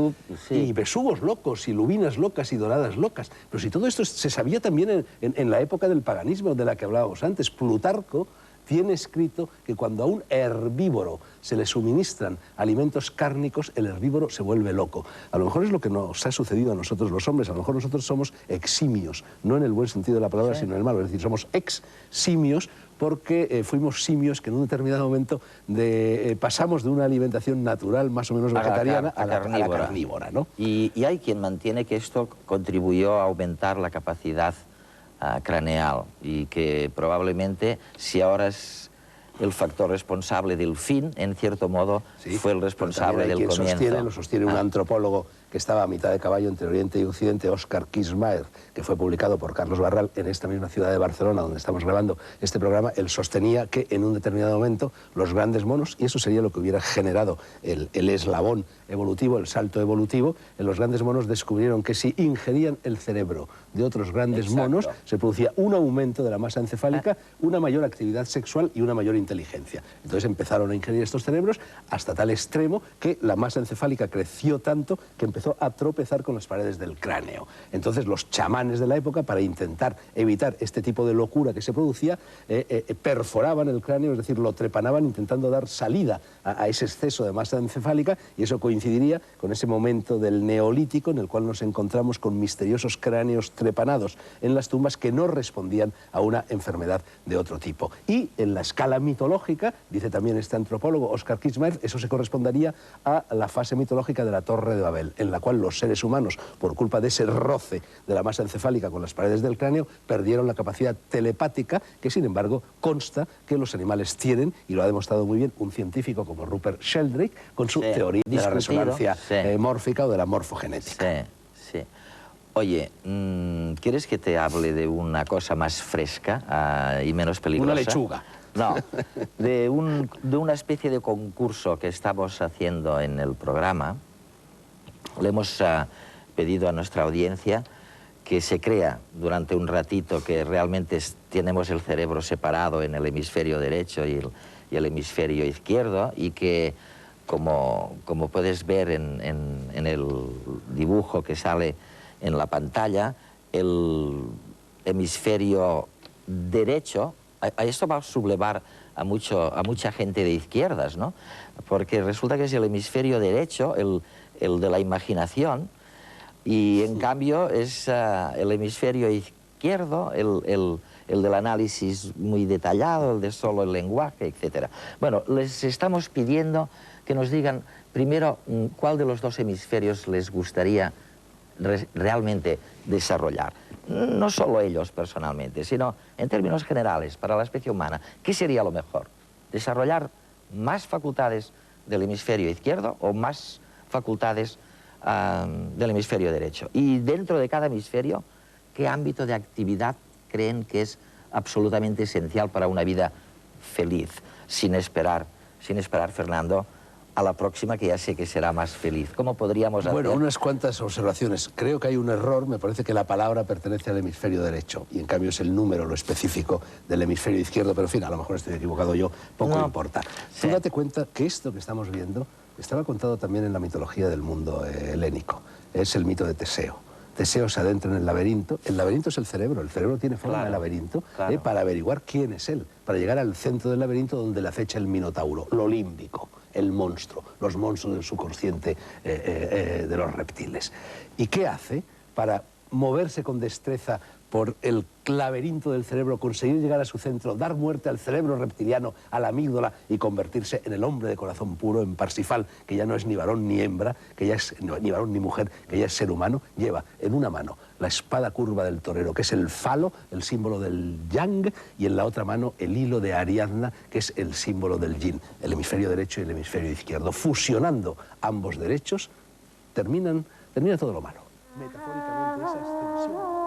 Y besugos locos, y lubinas locas, y doradas locas. Pero si todo esto se sabía también en la época del paganismo de la que hablábamos antes. Plutarco tiene escrito que cuando a un herbívoro se le suministran alimentos cárnicos, el herbívoro se vuelve loco. A lo mejor es lo que nos ha sucedido a nosotros los hombres. A lo mejor nosotros somos eximios, no en el buen sentido de la palabra, sino en el malo. Es decir, somos ex-simios porque fuimos simios que en un determinado momento pasamos de una alimentación natural más o menos vegetariana a la carnívora, ¿no? Y hay quien mantiene que esto contribuyó a aumentar la capacidad craneal y que probablemente, si ahora es el factor responsable del fin, en cierto modo fue el responsable del comienzo. Lo sostiene un antropólogo que estaba a mitad de caballo entre Oriente y Occidente, Óscar Kirchmayr, que fue publicado por Carlos Barral en esta misma ciudad de Barcelona, donde estamos grabando este programa. Él sostenía que en un determinado momento los grandes monos, y eso sería lo que hubiera generado el eslabón evolutivo, el salto evolutivo, los grandes monos descubrieron que si ingerían el cerebro de otros grandes monos, se producía un aumento de la masa encefálica, una mayor actividad sexual y una mayor inteligencia. Entonces empezaron a ingerir estos cerebros hasta tal extremo que la masa encefálica creció tanto que empezó a tropezar con las paredes del cráneo. Entonces los chamanes de la época, para intentar evitar este tipo de locura que se producía, perforaban el cráneo, es decir, lo trepanaban intentando dar salida a ese exceso de masa encefálica, y eso coincidiría con ese momento del Neolítico en el cual nos encontramos con misteriosos cráneos trepanados en las tumbas que no respondían a una enfermedad de otro tipo. Y en la escala mitológica, dice también este antropólogo Óscar Kirchmayr, eso se correspondería a la fase mitológica de la Torre de Babel. En en la cual los seres humanos, por culpa de ese roce de la masa encefálica con las paredes del cráneo, perdieron la capacidad telepática que, sin embargo, consta que los animales tienen, y lo ha demostrado muy bien un científico como Rupert Sheldrake, con su teoría de la resonancia mórfica o de la morfogenética. Sí. Oye, ¿quieres que te hable de una cosa más fresca y menos peligrosa? Una lechuga. No, de una especie de concurso que estamos haciendo en el programa. Le hemos pedido a nuestra audiencia que se crea durante un ratito que realmente tenemos el cerebro separado en el hemisferio derecho y el hemisferio izquierdo, y que, como puedes ver en el dibujo que sale en la pantalla, el hemisferio derecho, esto va a sublevar a mucha gente de izquierdas, ¿no? Porque resulta que es el hemisferio derecho, el de la imaginación, y en cambio es el hemisferio izquierdo, el del análisis muy detallado, el de solo el lenguaje, etc. Bueno, les estamos pidiendo que nos digan primero cuál de los dos hemisferios les gustaría realmente desarrollar. No solo ellos personalmente, sino en términos generales, para la especie humana. ¿Qué sería lo mejor? ¿Desarrollar más facultades del hemisferio izquierdo o más facultades del hemisferio derecho? Y dentro de cada hemisferio, ¿qué ámbito de actividad creen que es absolutamente esencial para una vida feliz? Sin esperar, Fernando, a la próxima, que ya sé que será más feliz. ¿Cómo podríamos hacer? Bueno, unas cuantas observaciones. Creo que hay un error. Me parece que la palabra pertenece al hemisferio derecho y en cambio es el número, lo específico del hemisferio izquierdo, pero en fin, a lo mejor estoy equivocado yo, poco importa. Sí. Tú date cuenta que esto que estamos viendo estaba contado también en la mitología del mundo helénico. Es el mito de Teseo. Teseo se adentra en el laberinto es el cerebro tiene forma de laberinto, para averiguar quién es él, para llegar al centro del laberinto donde le acecha el minotauro, lo límbico, el monstruo, los monstruos del subconsciente de los reptiles. ¿Y qué hace para moverse con destreza por el laberinto del cerebro, conseguir llegar a su centro, dar muerte al cerebro reptiliano, a la amígdala y convertirse en el hombre de corazón puro, en Parsifal, que ya no es ni varón ni hembra, que ya es ni varón ni mujer, que ya es ser humano? Lleva en una mano la espada curva del torero, que es el falo, el símbolo del yang, y en la otra mano el hilo de Ariadna, que es el símbolo del yin, el hemisferio derecho y el hemisferio izquierdo. Fusionando ambos derechos, termina todo lo malo. Metafóricamente, esa extensión.